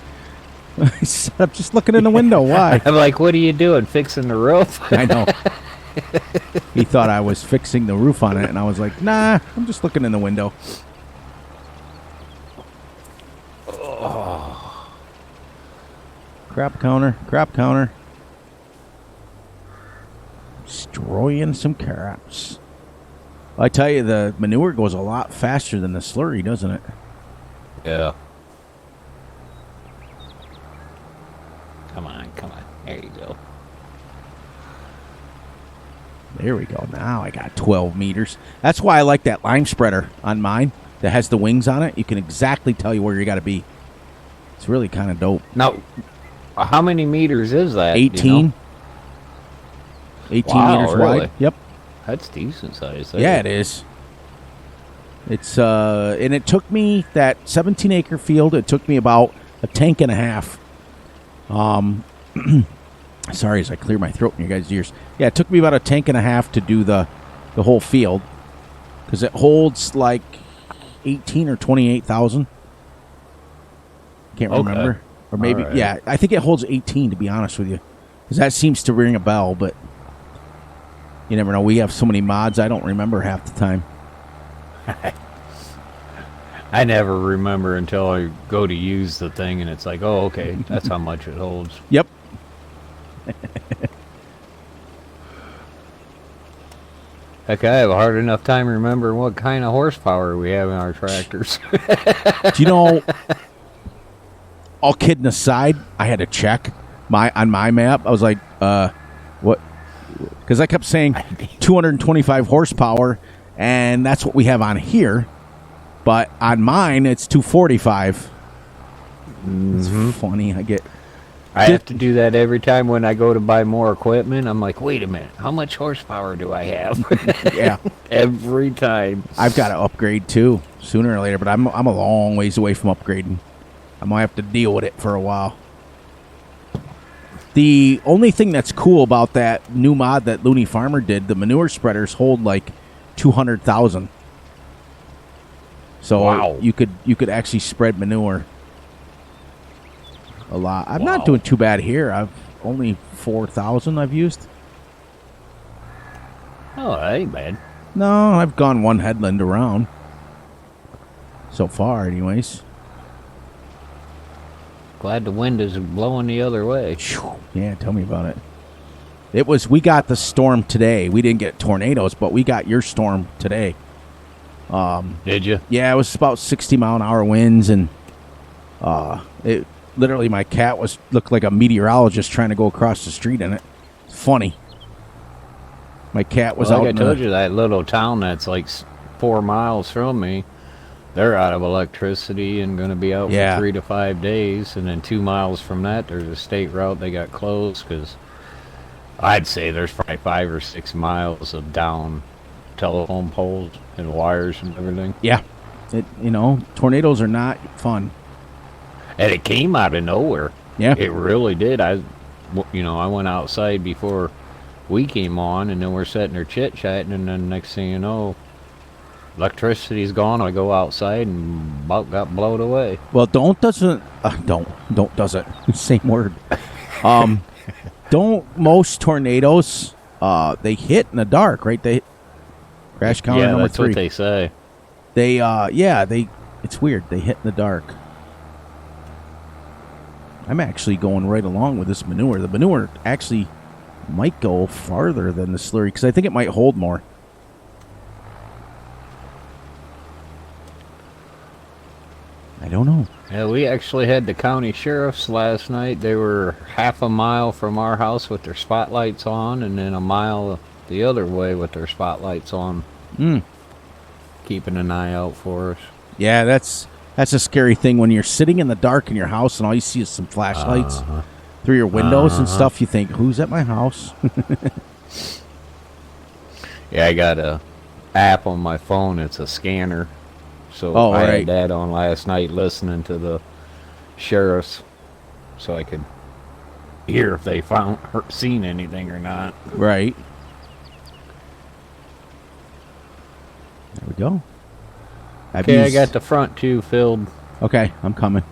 [SPEAKER 1] He said, I'm just looking in the window. Why?
[SPEAKER 2] I'm like, what are you doing? Fixing the roof?
[SPEAKER 1] I know. He thought I was fixing the roof on it, and I was like, nah, I'm just looking in the window. Oh. Crap counter. Destroying some carrots. I tell you, the manure goes a lot faster than the slurry, doesn't it?
[SPEAKER 2] Yeah. Come on. There you go.
[SPEAKER 1] There we go. Now I got 12 meters. That's why I like that lime spreader on mine that has the wings on it. You can exactly tell you where you got to be. It's really kind of dope.
[SPEAKER 2] Now, how many meters is that?
[SPEAKER 1] 18.
[SPEAKER 2] You know?
[SPEAKER 1] 18
[SPEAKER 2] wow,
[SPEAKER 1] meters
[SPEAKER 2] really?
[SPEAKER 1] wide. Yep.
[SPEAKER 2] That's decent size.
[SPEAKER 1] Yeah, it is. It's and it took me that 17-acre field. It took me about a tank and a half. Sorry, as I clear my throat in your guys' ears. Yeah, it took me about a tank and a half to do the whole field, because it holds like 18 or 28,000. Can't remember, or maybe yeah. I think it holds 18, to be honest with you, because that seems to ring a bell. But you never know. We have so many mods, I don't remember half the time.
[SPEAKER 2] I never remember until I go to use the thing, and it's like, oh, okay, that's how much it holds.
[SPEAKER 1] Yep.
[SPEAKER 2] Heck, I have a hard enough time remembering what kind of horsepower we have in our tractors.
[SPEAKER 1] Do you know, all kidding aside, I had to check on my map. I was like, what? Because I kept saying 225 horsepower, and that's what we have on here. But on mine, it's 245. It's funny. I
[SPEAKER 2] have to do that every time when I go to buy more equipment. I'm like, wait a minute, how much horsepower do I have?
[SPEAKER 1] Yeah.
[SPEAKER 2] Every time.
[SPEAKER 1] I've got to upgrade too, sooner or later, but I'm a long ways away from upgrading. I'm going to have to deal with it for a while. The only thing that's cool about that new mod that Looney Farmer did, the manure spreaders hold like 200,000. So
[SPEAKER 2] Wow.
[SPEAKER 1] you could actually spread manure a lot. I'm not
[SPEAKER 2] Wow.
[SPEAKER 1] doing too bad here. I've only 4,000 I've used.
[SPEAKER 2] Oh, that ain't bad.
[SPEAKER 1] No, I've gone one headland around so far, anyways.
[SPEAKER 2] Glad the wind is blowing the other way.
[SPEAKER 1] Yeah, tell me about it. We got the storm today. We didn't get tornadoes, but we got your storm today.
[SPEAKER 2] Did you?
[SPEAKER 1] Yeah, it was about 60-mile-an-hour winds, and it literally, my cat looked like a meteorologist trying to go across the street in it. It's funny. My cat was out.
[SPEAKER 2] Like I told you, that little town that's like 4 miles from me, they're out of electricity and going to be out for 3 to 5 days. And then 2 miles from that, there's a state route they got closed because I'd say there's probably 5 or 6 miles of down telephone poles and wires and everything.
[SPEAKER 1] Yeah. Tornadoes are not fun.
[SPEAKER 2] And it came out of nowhere.
[SPEAKER 1] Yeah.
[SPEAKER 2] It really did. I went outside before we came on, and then we're sitting there chit-chatting, and then next thing you know, electricity's gone. I go outside and about got blown away.
[SPEAKER 1] Well, don't doesn't. Same word. Don't most tornadoes, they hit in the dark, right? They crash counter number 3.
[SPEAKER 2] Yeah, that's what they say.
[SPEAKER 1] It's weird. They hit in the dark. I'm actually going right along with this manure. The manure actually might go farther than the slurry because I think it might hold more. I don't know.
[SPEAKER 2] Yeah, we actually had the county sheriffs last night. They were half a mile from our house with their spotlights on, and then a mile the other way with their spotlights on. Keeping an eye out for us.
[SPEAKER 1] Yeah, that's a scary thing when you're sitting in the dark in your house and all you see is some flashlights through your windows and stuff. You think, who's at my house?
[SPEAKER 2] Yeah, I got a app on my phone. It's a scanner. So I had that on last night listening to the sheriffs so I could hear if they seen anything or not.
[SPEAKER 1] Right. There we go.
[SPEAKER 2] Okay, I got the front 2 filled.
[SPEAKER 1] Okay, I'm coming.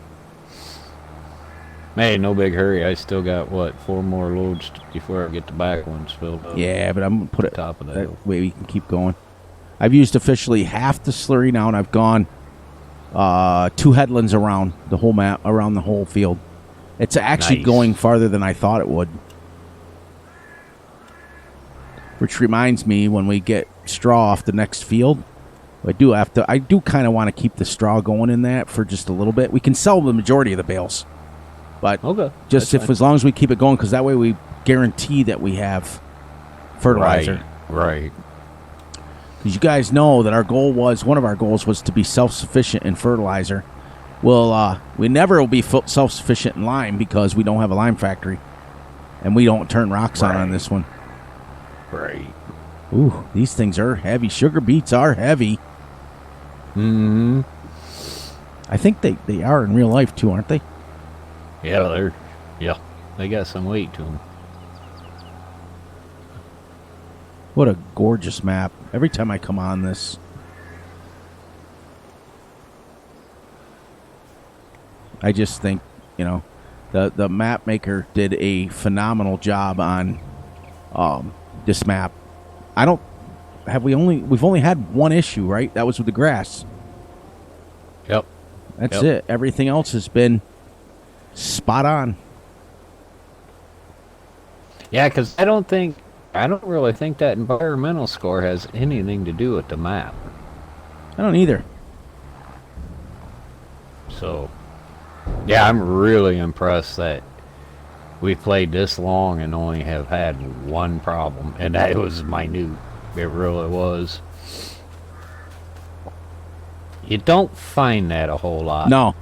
[SPEAKER 2] Hey, no big hurry. I still got, 4 more loads before I get the back ones filled up.
[SPEAKER 1] Yeah, but I'm going to put it
[SPEAKER 2] top of
[SPEAKER 1] that way we can keep going. I've used officially half the slurry now, and I've gone 2 headlands around the whole map, around the whole field. It's actually going farther than I thought it would. Which reminds me, when we get straw off the next field, I do kind of want to keep the straw going in that for just a little bit. We can sell the majority of the bales, but as long as we keep it going, because that way we guarantee that we have fertilizer.
[SPEAKER 2] Right.
[SPEAKER 1] Because you guys know that one of our goals was to be self-sufficient in fertilizer. Well, we never will be self-sufficient in lime because we don't have a lime factory, and we don't turn rocks on this one.
[SPEAKER 2] Right.
[SPEAKER 1] Ooh, these things are heavy. Sugar beets are heavy.
[SPEAKER 2] Mm-hmm.
[SPEAKER 1] I think they are in real life too, aren't they?
[SPEAKER 2] Yeah, they got some weight to them.
[SPEAKER 1] What a gorgeous map. Every time I come on this, I just think, the map maker did a phenomenal job on this map. We've only had one issue, right? That was with the grass.
[SPEAKER 2] Yep.
[SPEAKER 1] That's it. Everything else has been spot on.
[SPEAKER 2] Yeah, because I don't really think that environmental score has anything to do with the map.
[SPEAKER 1] I don't either.
[SPEAKER 2] So, yeah, I'm really impressed that we played this long and only have had one problem, and that was minute. It really was. You don't find that a whole lot.
[SPEAKER 1] No.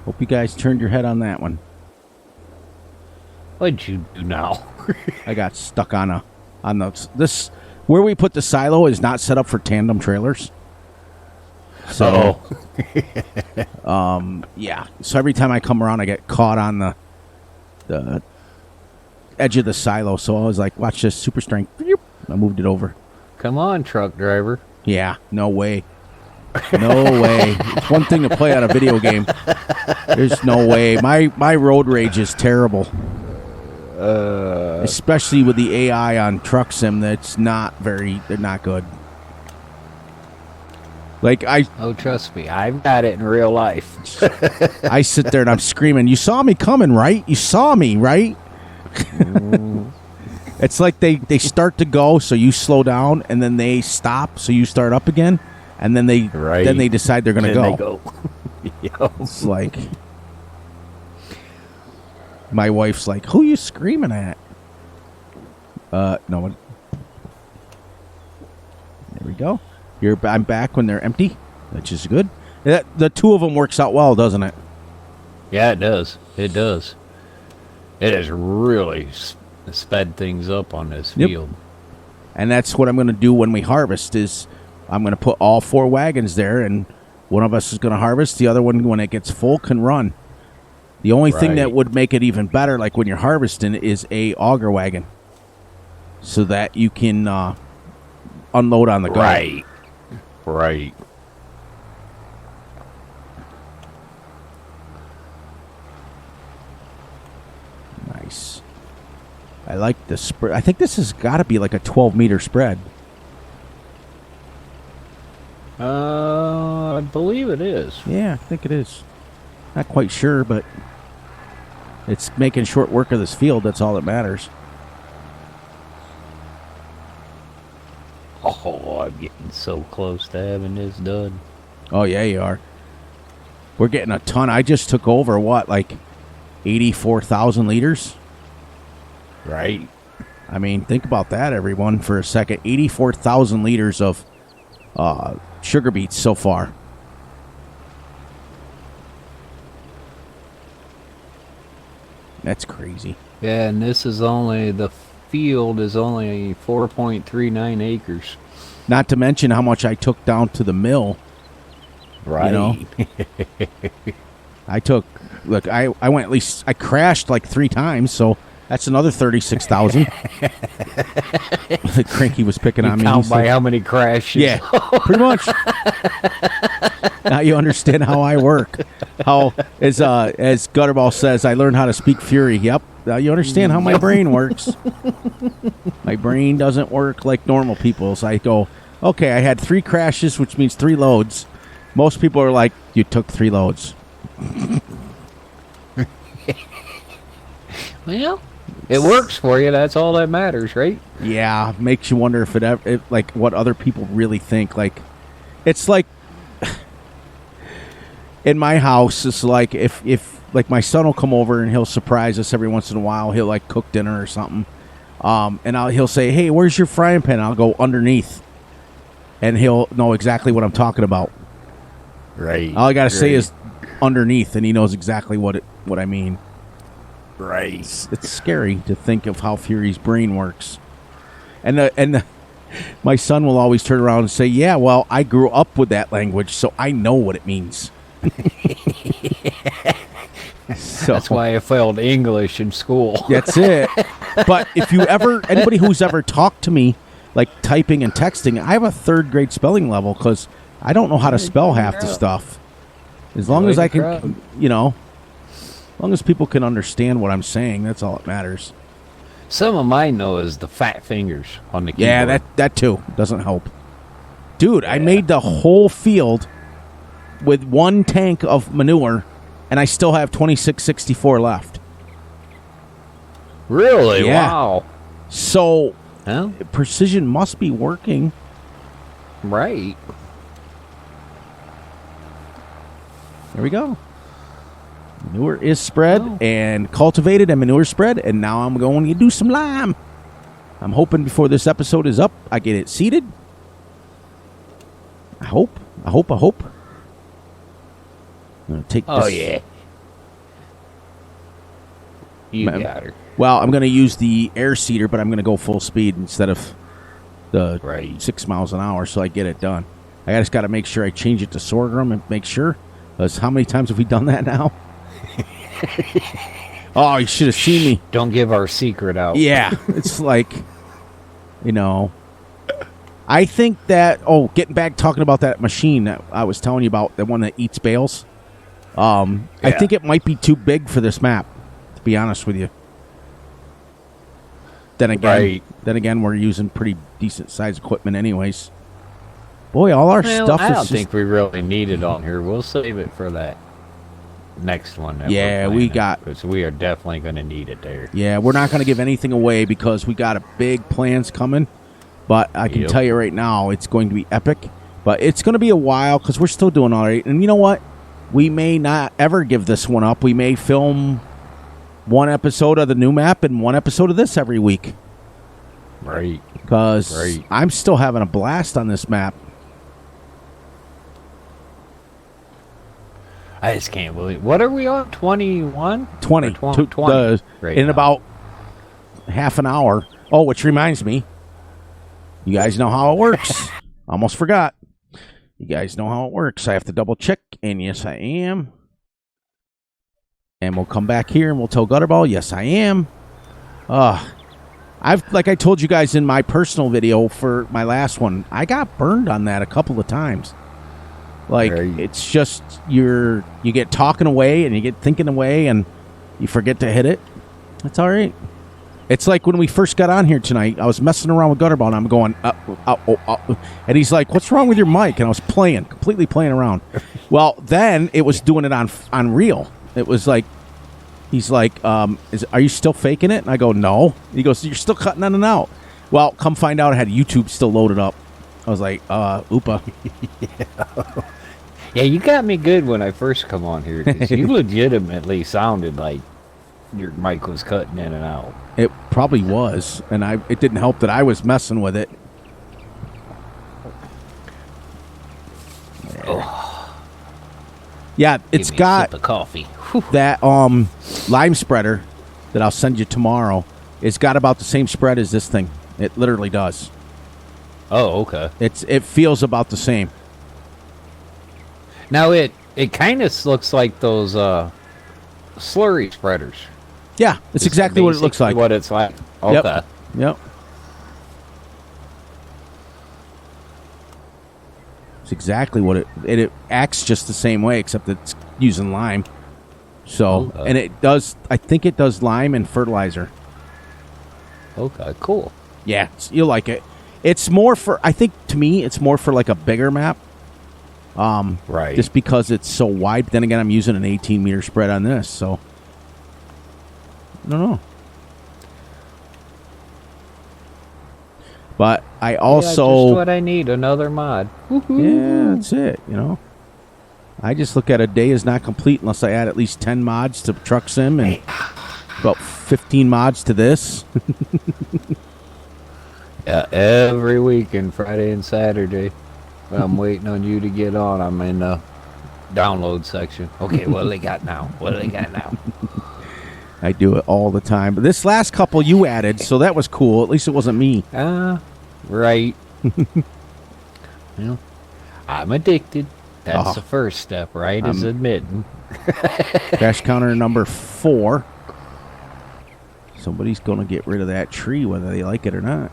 [SPEAKER 1] Hope you guys turned your head on that one.
[SPEAKER 2] What'd you do now?
[SPEAKER 1] I got stuck on this where we put the silo is not set up for tandem trailers. So, yeah. So every time I come around, I get caught on the edge of the silo. So I was like, watch this, super strength. I moved it over.
[SPEAKER 2] Come on, truck driver.
[SPEAKER 1] Yeah, no way. No way. It's one thing to play on a video game. There's no way. My road rage is terrible. Especially with the AI on Truck Sim, they're not good. Like
[SPEAKER 2] Oh, trust me, I've got it in real life.
[SPEAKER 1] I sit there and I'm screaming, "You saw me coming, right? You saw me, right?" It's like they start to go, so you slow down, and then they stop, so you start up again, and then they decide they're going to go.
[SPEAKER 2] They go. Yep.
[SPEAKER 1] It's like my wife's like, "Who you screaming at?" No one. There we go. I'm back when they're empty, which is good. The two of them works out well, doesn't it?
[SPEAKER 2] Yeah, it does. It does. It has really sped things up on this field.
[SPEAKER 1] And that's what I'm going to do when we harvest. Is I'm going to put all 4 wagons there, and one of us is going to harvest. The other one, when it gets full, can run. The only thing that would make it even better, like when you're harvesting, is a auger wagon, so that you can unload on the go.
[SPEAKER 2] Right.
[SPEAKER 1] Nice. I like the spread. I think this has got to be like a 12-meter spread.
[SPEAKER 2] I believe it is.
[SPEAKER 1] Yeah, I think it is. Not quite sure, but it's making short work of this field. That's all that matters.
[SPEAKER 2] Oh, I'm getting so close to having this done.
[SPEAKER 1] Oh, yeah, you are. We're getting a ton. I just took over, like 84,000 liters?
[SPEAKER 2] Right.
[SPEAKER 1] I mean, think about that, everyone, for a second. 84,000 liters of sugar beets so far. That's crazy.
[SPEAKER 2] Yeah, and this is only, the field is only 4.39 acres.
[SPEAKER 1] Not to mention how much I took down to the mill.
[SPEAKER 2] Right.
[SPEAKER 1] You know? I went at least, I crashed like 3 times, so that's another 36,000. Cranky was picking on me.
[SPEAKER 2] Count by how many crashes.
[SPEAKER 1] Yeah, pretty much. Now you understand how I work. How, as Gutterball says, I learned how to speak Fury. Yep. Now you understand how my brain works. My brain doesn't work like normal people's. I go, okay, I had 3 crashes, which means 3 loads. Most people are like, you took 3 loads.
[SPEAKER 2] Well, it works for you. That's all that matters, right?
[SPEAKER 1] Yeah, makes you wonder if like what other people really think. Like, it's like in my house, it's like if like my son will come over and he'll surprise us every once in a while. He'll like cook dinner or something, and he'll say, "Hey, where's your frying pan?" I'll go underneath, and he'll know exactly what I'm talking about.
[SPEAKER 2] Right.
[SPEAKER 1] All I gotta say is underneath, and he knows exactly what I mean.
[SPEAKER 2] Right.
[SPEAKER 1] It's scary to think of how Fury's brain works. And my son will always turn around and say, "Yeah, well, I grew up with that language, so I know what it means." So,
[SPEAKER 2] that's why I failed English in school.
[SPEAKER 1] That's it. But if anybody who's ever talked to me, like typing and texting, I have a 3rd grade spelling level because I don't know how to spell half the stuff. As long as I can, as long as people can understand what I'm saying, that's all that matters.
[SPEAKER 2] Some of mine, though, is the fat fingers on the keyboard.
[SPEAKER 1] Yeah, that too doesn't help. Dude, I made the whole field with 1 tank of manure, and I still have 2664 left.
[SPEAKER 2] Really?
[SPEAKER 1] Yeah.
[SPEAKER 2] Wow.
[SPEAKER 1] So,
[SPEAKER 2] Huh?
[SPEAKER 1] precision must be working.
[SPEAKER 2] Right.
[SPEAKER 1] There we go. Manure is spread and cultivated, and manure spread, and now I'm going to do some lime. I'm hoping before this episode is up, I get it seeded. I hope. I'm going to take this.
[SPEAKER 2] Oh, yeah. You got her.
[SPEAKER 1] Well, I'm going to use the air seeder, but I'm going to go full speed instead of the 6 miles an hour, so I get it done. I just got to make sure I change it to sorghum and make sure. Because how many times have we done that now? Oh, you should have seen me.
[SPEAKER 2] Don't give our secret out.
[SPEAKER 1] Yeah, it's like, I think that, getting back talking about that machine that I was telling you about, the one that eats bales, I think it might be too big for this map, to be honest with you. Then again, we're using pretty decent sized equipment anyways. Boy, all our stuff
[SPEAKER 2] I
[SPEAKER 1] is
[SPEAKER 2] don't think we really need it on here. We'll save it for that next one. That because we are definitely going to need it there.
[SPEAKER 1] Yeah, we're not going to give anything away because we got a big plans coming. But I can tell you right now, it's going to be epic. But it's going to be a while because we're still doing all right. And you know what? We may not ever give this one up. We may film one episode of the new map and one episode of this every week.
[SPEAKER 2] Right.
[SPEAKER 1] Because I'm still having a blast on this map.
[SPEAKER 2] I just can't believe. What are we on? 21?
[SPEAKER 1] 20.
[SPEAKER 2] 20.
[SPEAKER 1] In about half an hour. Oh, which reminds me. You guys know how it works. Almost forgot. You guys know how it works. I have to double check, and yes, I am. And we'll come back here, and we'll tell Gutterball, yes, I am. Like I told you guys in my personal video for my last one, I got burned on that a couple of times. Like, it's just, you get talking away, and you get thinking away, and you forget to hit it. That's all right. It's like when we first got on here tonight, I was messing around with Gutterball, and I'm going, and he's like, what's wrong with your mic? And I was completely playing around. Well, then it was doing it on real. It was like, he's like, are you still faking it? And I go, no. He goes, you're still cutting in and out. Well, come find out I had YouTube still loaded up. I was like, oopa.
[SPEAKER 2] Yeah, you got me good when I first come on here, because you legitimately sounded like your mic was cutting in and out.
[SPEAKER 1] It probably was, and it didn't help that I was messing with it. Yeah, it's got
[SPEAKER 2] a coffee.
[SPEAKER 1] That lime spreader that I'll send you tomorrow. It's got about the same spread as this thing. It literally does.
[SPEAKER 2] Oh, okay.
[SPEAKER 1] It feels about the same.
[SPEAKER 2] Now it kind of looks like those slurry spreaders.
[SPEAKER 1] Yeah, it's exactly what it looks like.
[SPEAKER 2] What it's like. Okay.
[SPEAKER 1] Yep. It's exactly what it acts just the same way, except it's using lime. So, and it does, I think it does lime and fertilizer.
[SPEAKER 2] Okay, cool.
[SPEAKER 1] Yeah, you'll like it. It's more for, I think to me, it's more for like a bigger map.
[SPEAKER 2] Right.
[SPEAKER 1] Just because it's so wide. Then again, I'm using an 18-meter spread on this, so I don't know. But I also...
[SPEAKER 2] just what I need, another mod.
[SPEAKER 1] Yeah, that's it, I just look at a day is not complete unless I add at least 10 mods to Truck Sim and about 15 mods to this.
[SPEAKER 2] Yeah, every weekend, Friday and Saturday. I'm waiting on you to get on. I'm in the download section. Okay, what do they got now? What do they got now?
[SPEAKER 1] I do it all the time. But this last couple you added, so that was cool. At least it wasn't me.
[SPEAKER 2] Right. Well, I'm addicted. That's the first step, right? Is admitting.
[SPEAKER 1] Crash counter number 4. Somebody's going to get rid of that tree, whether they like it or not.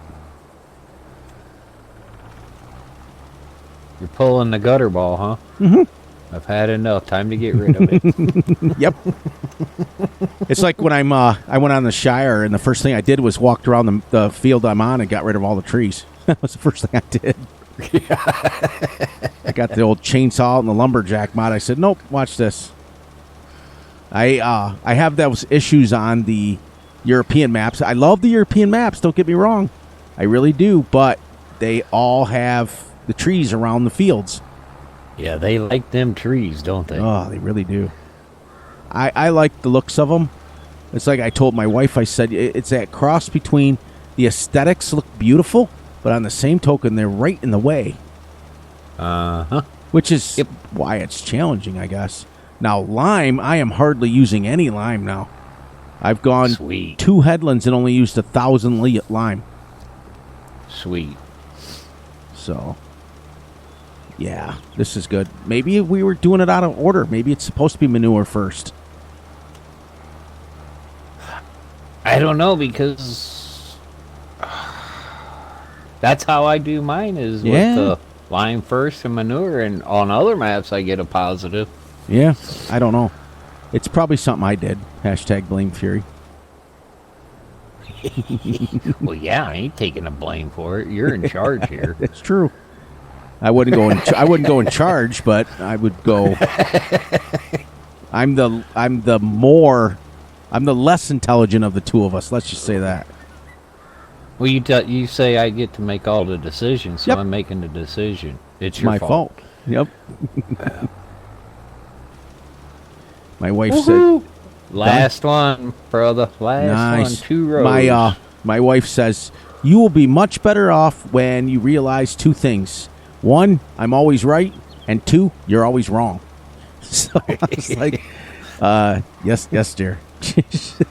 [SPEAKER 2] You're pulling the gutter ball, huh?
[SPEAKER 1] Mm-hmm.
[SPEAKER 2] I've had enough. Time to get rid of it.
[SPEAKER 1] Yep. It's like when I went on the Shire, and the first thing I did was walked around the field I'm on and got rid of all the trees. That was the first thing I did. I got the old chainsaw and the lumberjack mod. I said, nope, watch this. I have those issues on the European maps. I love the European maps, don't get me wrong. I really do, but they all have the trees around the fields.
[SPEAKER 2] Yeah, they like them trees, don't they?
[SPEAKER 1] Oh, they really do. I like the looks of them. It's like I told my wife, I said, it's that cross between the aesthetics look beautiful, but on the same token, they're right in the way.
[SPEAKER 2] Uh-huh.
[SPEAKER 1] Which is why it's challenging, I guess. Now, lime, I am hardly using any lime now. I've gone 2 headlands and only used 1,000 lime.
[SPEAKER 2] Sweet.
[SPEAKER 1] So, yeah, this is good. Maybe we were doing it out of order. Maybe it's supposed to be manure first.
[SPEAKER 2] I don't know, because That's how I do mine is with the lime first and manure, and on other maps I get a positive.
[SPEAKER 1] Yeah, I don't know. It's probably something I did. Hashtag blame Fury.
[SPEAKER 2] Well, yeah, I ain't taking the blame for it. You're in charge here.
[SPEAKER 1] It's true. I wouldn't go in. I wouldn't go in charge, but I would go. I'm the less intelligent of the two of us. Let's just say that.
[SPEAKER 2] Well, you say I get to make all the decisions, so
[SPEAKER 1] Yep.
[SPEAKER 2] I'm making the decision. It's your
[SPEAKER 1] My fault. Yep. My wife
[SPEAKER 2] Woohoo!
[SPEAKER 1] said,
[SPEAKER 2] Last one, brother. Last
[SPEAKER 1] "Nice."
[SPEAKER 2] one. 2 rows.
[SPEAKER 1] My wife says, "You will be much better off when you realize 2 things. 1, I'm always right, and 2, you're always wrong." So I was like, yes, dear."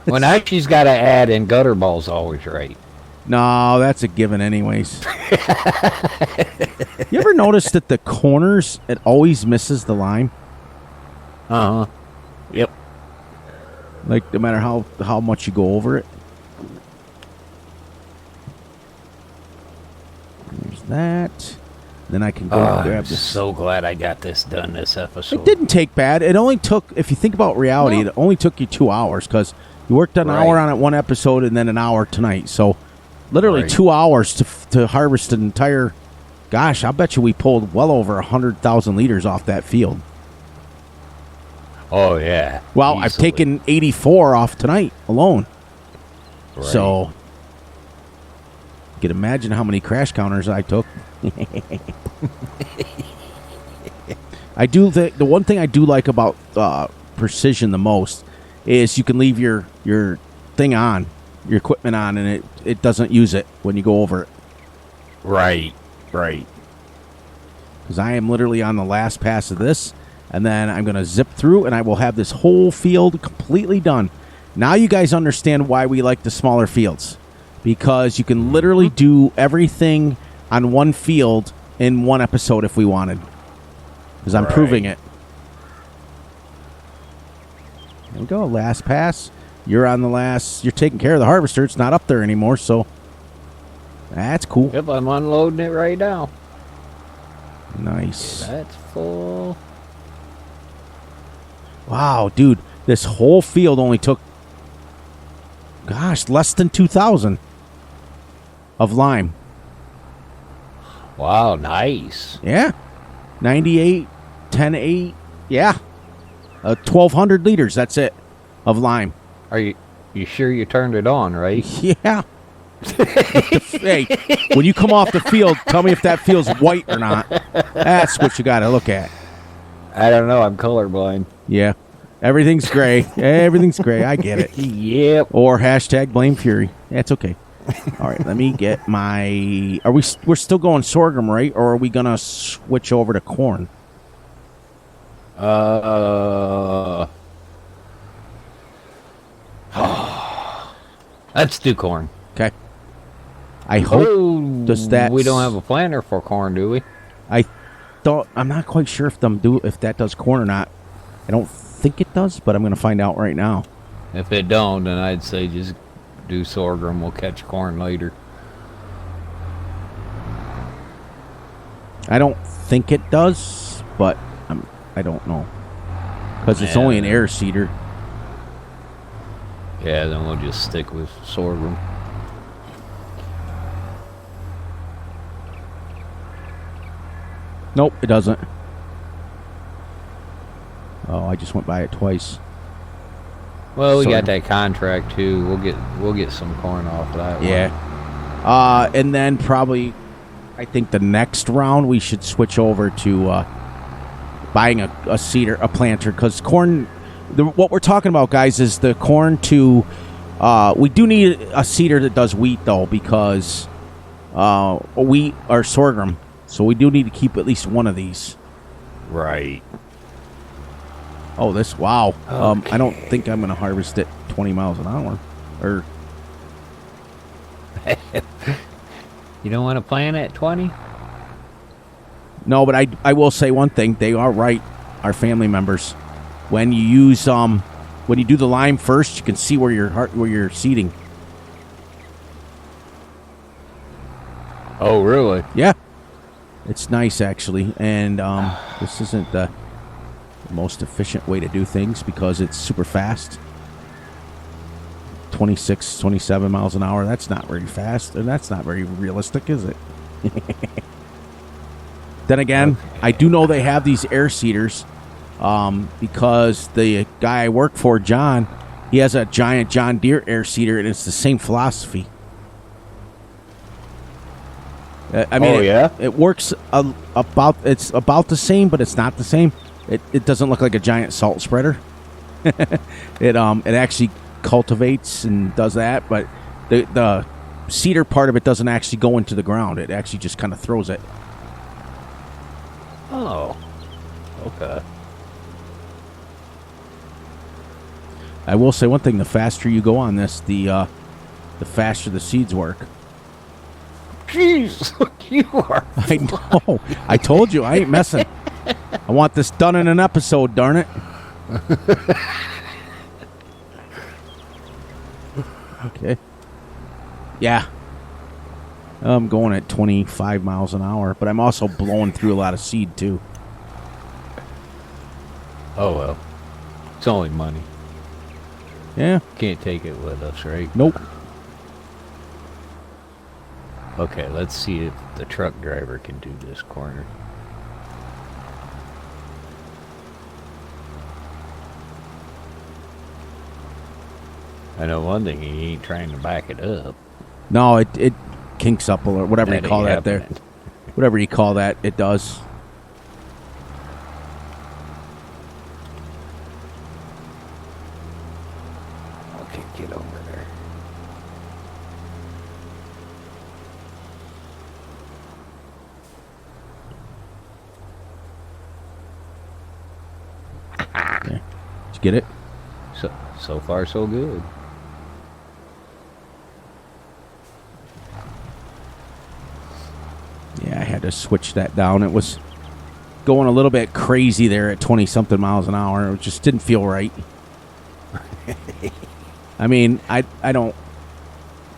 [SPEAKER 2] Well, now she's got to add in gutter balls always right.
[SPEAKER 1] No, that's a given anyways. You ever notice that the corners, it always misses the lime?
[SPEAKER 2] Uh-huh. Yep.
[SPEAKER 1] Like, no matter how much you go over it. There's that. Then I can go and grab
[SPEAKER 2] I'm
[SPEAKER 1] this.
[SPEAKER 2] so glad I got this done this episode.
[SPEAKER 1] It didn't take bad. It only took, if you think about reality,
[SPEAKER 2] No.
[SPEAKER 1] it only took you 2 hours because you worked an hour on it one episode and then an hour tonight. So literally 2 hours to harvest an entire. Gosh, I bet you we pulled well over 100,000 liters off that field.
[SPEAKER 2] Oh, yeah.
[SPEAKER 1] Well, I've taken 84 off tonight alone.
[SPEAKER 2] Right.
[SPEAKER 1] So you can imagine how many crash counters I took. I do the one thing I do like about precision the most is you can leave your thing on, your equipment on, and it doesn't use it when you go over it.
[SPEAKER 2] Right.
[SPEAKER 1] Because I am literally on the last pass of this, and then I'm going to zip through, and I will have this whole field completely done. Now you guys understand why we like the smaller fields. Because you can literally do everything on one field in one episode if we wanted. Because I'm proving it. There we go. Last pass. You're on the last. You're taking care of the harvester. It's not up there anymore, so that's cool.
[SPEAKER 2] Yep, I'm unloading it right now.
[SPEAKER 1] Nice.
[SPEAKER 2] That's full.
[SPEAKER 1] Wow, dude. This whole field only took, gosh, less than 2,000 of lime.
[SPEAKER 2] Wow, nice.
[SPEAKER 1] Yeah. 98, 10.8. Yeah. 1,200 liters. That's it. Of lime.
[SPEAKER 2] Are you sure you turned it on, right?
[SPEAKER 1] Yeah. Hey, when you come off the field, tell me if that feels white or not. That's what you got to look at.
[SPEAKER 2] I don't know. I'm colorblind.
[SPEAKER 1] Yeah. Everything's gray. Everything's gray. I get it.
[SPEAKER 2] Yep.
[SPEAKER 1] Or hashtag blame Fury. That's okay. All right, let me get my. We're still going sorghum, right? Or are we gonna switch over to corn?
[SPEAKER 2] Let's do corn.
[SPEAKER 1] Okay. I hope does that.
[SPEAKER 2] We don't have a planter for corn, do we?
[SPEAKER 1] I'm not quite sure if that does corn or not. I don't think it does, but I'm gonna find out right now.
[SPEAKER 2] If it don't, then I'd say just do sorghum. We'll catch corn later.
[SPEAKER 1] I don't think it does, but I don't know because it's only an air seeder.
[SPEAKER 2] Yeah, then we'll just stick with sorghum.
[SPEAKER 1] Nope, it doesn't. Oh, I just went by it twice.
[SPEAKER 2] Well, we
[SPEAKER 1] Sorghum.
[SPEAKER 2] got that contract too. We'll get some corn off of that.
[SPEAKER 1] Yeah. And then probably, I think the next round we should switch over to buying a seeder, a planter, because corn. What we're talking about, guys, is the corn to. We do need a seeder that does wheat though, because wheat or sorghum. So we do need to keep at least one of these.
[SPEAKER 2] Right.
[SPEAKER 1] Oh, this, wow.
[SPEAKER 2] Okay.
[SPEAKER 1] I don't think I'm going to harvest it 20 miles an hour. Or
[SPEAKER 2] You don't want to plant at 20?
[SPEAKER 1] no, but I will say one thing. They are right, our family members. When you use when you do the lime first, you can see where you're seeding.
[SPEAKER 2] Oh, really?
[SPEAKER 1] Yeah. It's nice, actually. And this isn't the most efficient way to do things because it's super fast. 26, 27 miles an hour. That's not very fast, and that's not very realistic, is it? Then again, I do know they have these air seeders because the guy I work for, John, he has a giant John Deere air seeder, and it's the same philosophy. I mean, it works about the same, but it's not the same. It doesn't look like a giant salt spreader. It actually cultivates and does that, but the seeder part of it doesn't actually go into the ground. It actually just kind of throws it.
[SPEAKER 2] Oh, okay.
[SPEAKER 1] I will say one thing: the faster you go on this, the faster the seeds work.
[SPEAKER 2] Jeez, you are.
[SPEAKER 1] I know. I told you I ain't messing. I want this done in an episode. Darn it. Okay. Yeah. I'm going at 25 miles an hour, but I'm also blowing through a lot of seed, too.
[SPEAKER 2] Oh, well. It's only money.
[SPEAKER 1] Yeah.
[SPEAKER 2] Can't take it with us, right?
[SPEAKER 1] Nope.
[SPEAKER 2] Okay, let's see if the truck driver can do this corner. I know one thing, he ain't trying to back it up.
[SPEAKER 1] No, it kinks up or whatever
[SPEAKER 2] That
[SPEAKER 1] you call
[SPEAKER 2] ain't
[SPEAKER 1] that there.
[SPEAKER 2] happening.
[SPEAKER 1] Whatever you call that, it does.
[SPEAKER 2] Okay, get over there.
[SPEAKER 1] Yeah. Did you get it?
[SPEAKER 2] So far, so good.
[SPEAKER 1] Yeah, I had to switch that down. It was going a little bit crazy there at 20-something miles an hour. It just didn't feel right. I mean,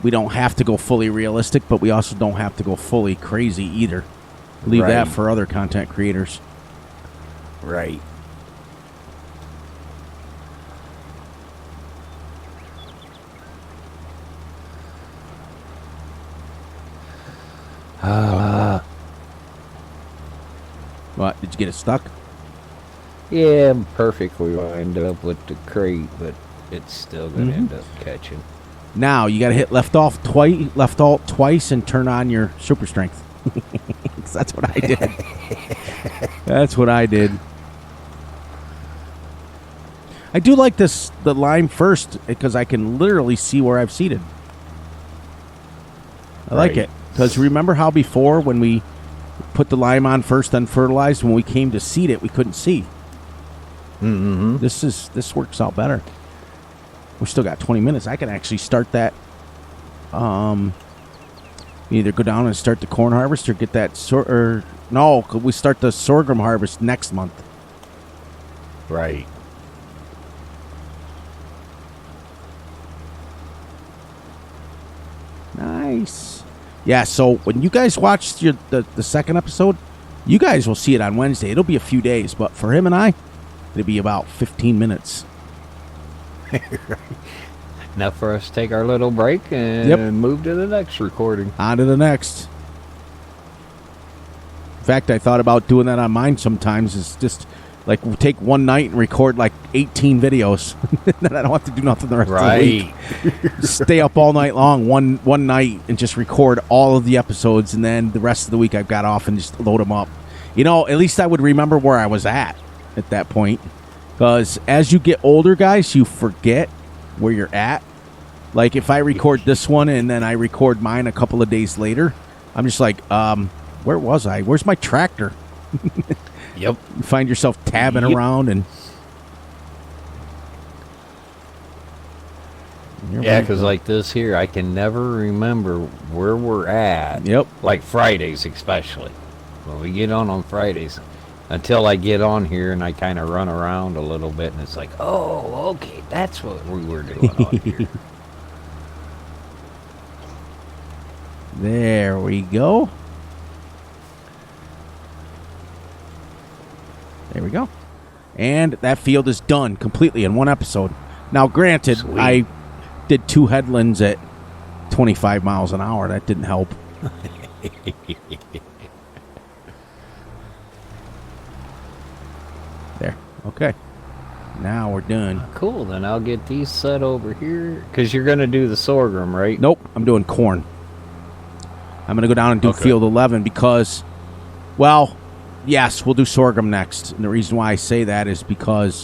[SPEAKER 1] we don't have to go fully realistic, but we also don't have to go fully crazy either. Leave that
[SPEAKER 2] Right.
[SPEAKER 1] for other content creators.
[SPEAKER 2] Right.
[SPEAKER 1] What? Did you get it stuck?
[SPEAKER 2] Yeah, I'm perfectly lined up with the crate, but it's still going to end up catching.
[SPEAKER 1] Now you got to hit left alt twice and turn on your super strength. 'Cause that's what I did. That's what I did. I do like the lime first because I can literally see where I've seeded. I like
[SPEAKER 2] Right.
[SPEAKER 1] it because remember how before when we put the lime on first, then fertilized, when we came to seed it, we couldn't see.
[SPEAKER 2] Mm-hmm.
[SPEAKER 1] This works out better. We still got 20 minutes. I can actually start that. Either go down and start the corn harvest or get that no, we start the sorghum harvest next month.
[SPEAKER 2] Right.
[SPEAKER 1] Nice. Yeah, so when you guys watch the second episode, you guys will see it on Wednesday. It'll be a few days, but for him and I, it'll be about 15 minutes.
[SPEAKER 2] Enough for us to take our little break and move to the next recording.
[SPEAKER 1] On to the next. In fact, I thought about doing that on mine sometimes. It's just like we take one night and record like 18 videos. Then I don't have to do nothing the rest of the week. Stay up all night long one night and just record all of the episodes, and then the rest of the week I've got off and just load them up. You know, at least I would remember where I was at that point. Because as you get older, guys, you forget where you're at. Like if I record this one and then I record mine a couple of days later, I'm just like, where was I? Where's my tractor?
[SPEAKER 2] Yep.
[SPEAKER 1] You find yourself tabbing around and...
[SPEAKER 2] Yeah, because like this here, I can never remember where we're at.
[SPEAKER 1] Yep.
[SPEAKER 2] Like Fridays especially. When we get on Fridays. Until I get on here and I kind of run around a little bit and it's like, oh, okay, that's what we were doing on here.
[SPEAKER 1] There we go. There we go. And that field is done completely in one episode. Now, granted,
[SPEAKER 2] Sweet.
[SPEAKER 1] I did 2 headlands at 25 miles an hour. That didn't help. There. Okay. Now we're done.
[SPEAKER 2] Cool, then I'll get these set over here. Because you're going to do the sorghum, right?
[SPEAKER 1] Nope, I'm doing corn. I'm going to go down and do
[SPEAKER 2] Okay.
[SPEAKER 1] field 11 because, well, yes, we'll do sorghum next. And the reason why I say that is because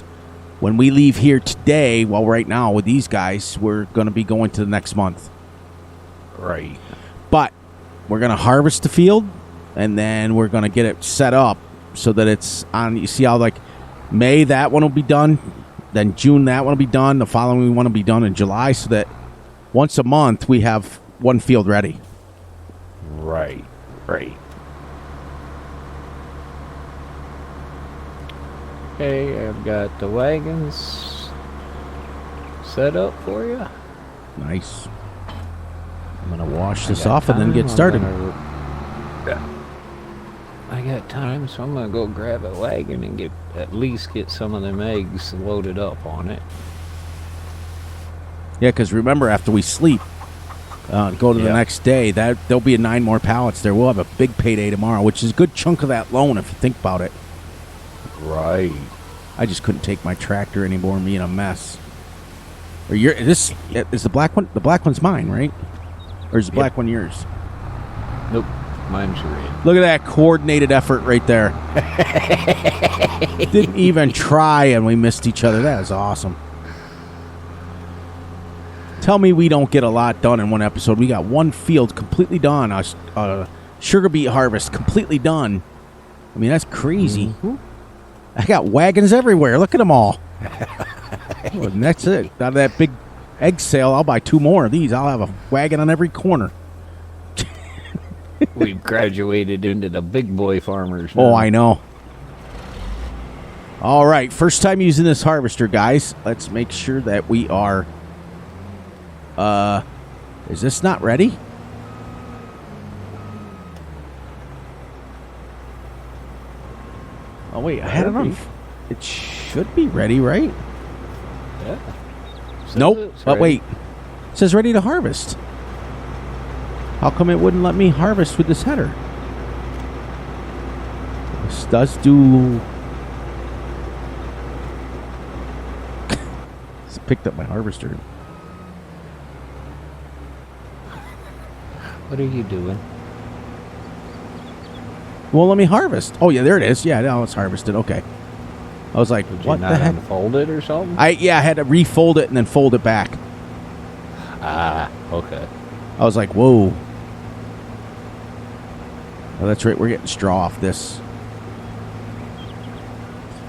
[SPEAKER 1] when we leave here today, well, right now with these guys, we're going to be going to the next month.
[SPEAKER 2] Right.
[SPEAKER 1] But we're going to harvest the field, and then we're going to get it set up so that it's on. You see how, like, May, that one will be done. Then June, that one will be done. The following one will be done in July, so that once a month we have one field ready.
[SPEAKER 2] Right. Right. Okay, I've got the wagons set up for you.
[SPEAKER 1] Nice. I'm going to wash this off and then get started.
[SPEAKER 2] I got time, so I'm going to go grab a wagon and at least get some of them eggs loaded up on it.
[SPEAKER 1] Yeah, because remember, after we sleep, go to the next day, there'll be 9 more pallets there. We'll have a big payday tomorrow, which is a good chunk of that loan if you think about it.
[SPEAKER 2] Right.
[SPEAKER 1] I just couldn't take my tractor anymore, me in a mess. Or this is the black one. The black one's mine, right? Or is the black one yours?
[SPEAKER 2] Nope, mine's red.
[SPEAKER 1] Look at that coordinated effort right there. Didn't even try, and we missed each other. That is awesome. Tell me we don't get a lot done in one episode. We got one field completely done. A sugar beet harvest completely done. I mean, that's crazy.
[SPEAKER 2] Mm-hmm.
[SPEAKER 1] I got wagons everywhere. Look at them all. Well, and that's it. Out of that big egg sale, I'll buy 2 more of these. I'll have a wagon on every corner.
[SPEAKER 2] We've graduated into the big boy farmers now.
[SPEAKER 1] Oh, I know. All right, first time using this harvester, guys. Let's make sure that we are... is this not ready? Oh, wait, I had it on. It should be ready, right?
[SPEAKER 2] Yeah.
[SPEAKER 1] Nope.
[SPEAKER 2] It's
[SPEAKER 1] But
[SPEAKER 2] ready.
[SPEAKER 1] wait. It says ready to harvest. How come it wouldn't let me harvest with this header? This does do... It's picked up my harvester.
[SPEAKER 2] What are you doing?
[SPEAKER 1] Well, let me harvest. Oh, yeah, there it is. Yeah, now it's harvested. Okay. I was like,
[SPEAKER 2] Did
[SPEAKER 1] what
[SPEAKER 2] you
[SPEAKER 1] the
[SPEAKER 2] not
[SPEAKER 1] heck?
[SPEAKER 2] unfold it or something?
[SPEAKER 1] I had to refold it and then fold it back.
[SPEAKER 2] Ah, okay.
[SPEAKER 1] I was like, whoa. Oh, that's right. We're getting straw off this.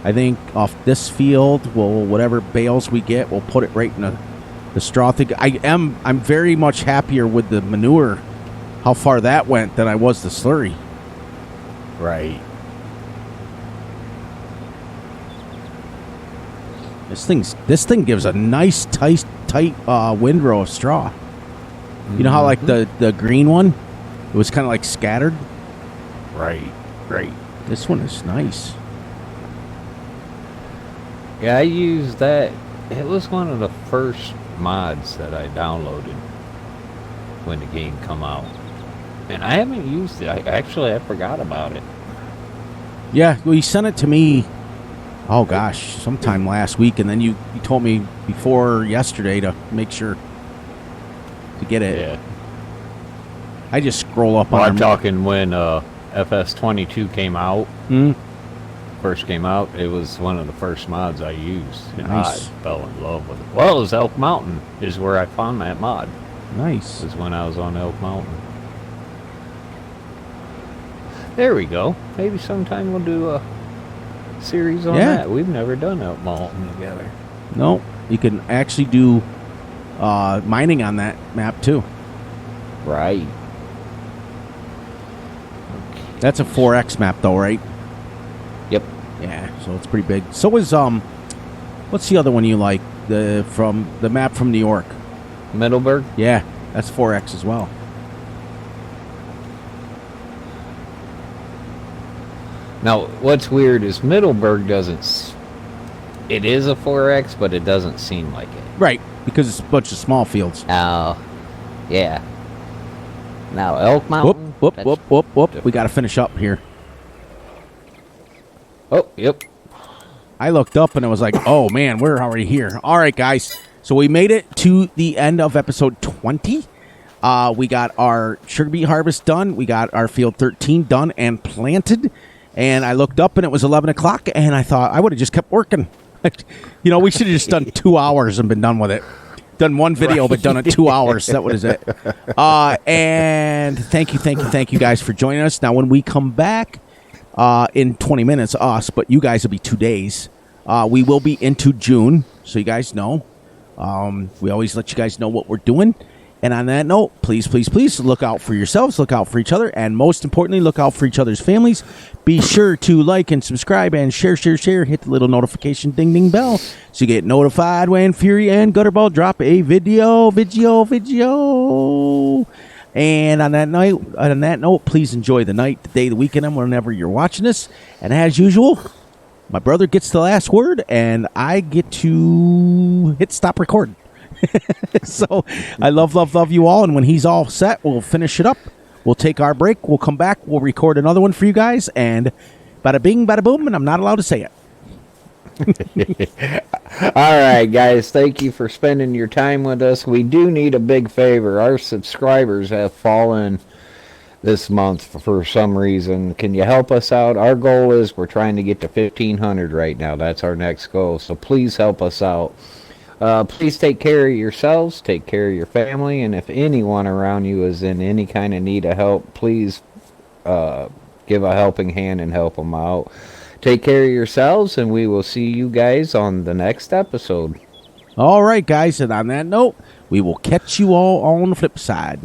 [SPEAKER 1] I think off this field, whatever bales we get, we'll put it right in the straw thing. I'm very much happier with the manure, how far that went, than I was the slurry.
[SPEAKER 2] Right.
[SPEAKER 1] This thing gives a nice tight windrow of straw. You know how like the green one, it was kind of like scattered.
[SPEAKER 2] Right. Right.
[SPEAKER 1] This one is nice.
[SPEAKER 2] Yeah, I used that. It was one of the first mods that I downloaded when the game come out. And I haven't used it. I forgot about it.
[SPEAKER 1] Yeah, well, you sent it to me, oh gosh, sometime last week, and then you told me before yesterday to make sure to get it.
[SPEAKER 2] Yeah.
[SPEAKER 1] I just scroll up
[SPEAKER 2] Well,
[SPEAKER 1] on
[SPEAKER 2] I'm talking when Fs22 came out. First came out, it was one of the first mods I used. And
[SPEAKER 1] Nice.
[SPEAKER 2] I fell in love with it. Well, it was Elk Mountain is where I found that mod.
[SPEAKER 1] Nice.
[SPEAKER 2] Is when I was on Elk Mountain. There we go. Maybe sometime we'll do a series on
[SPEAKER 1] Yeah.
[SPEAKER 2] that. We've never done Elk Mountain together.
[SPEAKER 1] No, you can actually do mining on that map too.
[SPEAKER 2] Right.
[SPEAKER 1] That's a 4X map though, right?
[SPEAKER 2] Yep.
[SPEAKER 1] Yeah, so it's pretty big. So is what's the other one you like? From the map from New York.
[SPEAKER 2] Middleburg?
[SPEAKER 1] Yeah, that's 4X as well.
[SPEAKER 2] Now, what's weird is Middleburg doesn't. It is a 4X, but it doesn't seem like it.
[SPEAKER 1] Right, because it's a bunch of small fields.
[SPEAKER 2] Oh, yeah. Now, Elk Mountain.
[SPEAKER 1] We got to finish up here.
[SPEAKER 2] Oh, yep.
[SPEAKER 1] I looked up and I was like, oh, man, we're already here. All right, guys. So we made it to the end of episode 20. We got our sugar beet harvest done. We got our field 13 done and planted. And I looked up and it was 11 o'clock, and I thought I would have just kept working. You know, we should have just done 2 hours and been done with it. Done one video, but done it 2 hours. That what is it? And thank you guys for joining us. Now, when we come back in 20 minutes, us, but you guys will be 2 days. We will be into June, so you guys know. We always let you guys know what we're doing. And on that note, please look out for yourselves, look out for each other, and most importantly, look out for each other's families. Be sure to like and subscribe and share. Hit the little notification ding bell so you get notified when Fury and Gutterball drop a video. And on that note, please enjoy the night, the day, the weekend, and whenever you're watching this. And as usual, my brother gets the last word, and I get to hit stop recording. So I love you all, and when he's all set, we'll finish it up. We'll take our break. We'll come back. We'll record another one for you guys, and bada bing, bada boom, and I'm not allowed to say it.
[SPEAKER 2] All right, guys. Thank you for spending your time with us. We do need a big favor. Our subscribers have fallen this month for some reason. Can you help us out? Our goal is we're trying to get to 1,500 right now. That's our next goal. So please help us out. Please take care of yourselves, take care of your family, and if anyone around you is in any kind of need of help, please give a helping hand and help them out. Take care of yourselves, and we will see you guys on the next episode.
[SPEAKER 1] All right, guys, and on that note, we will catch you all on the flip side.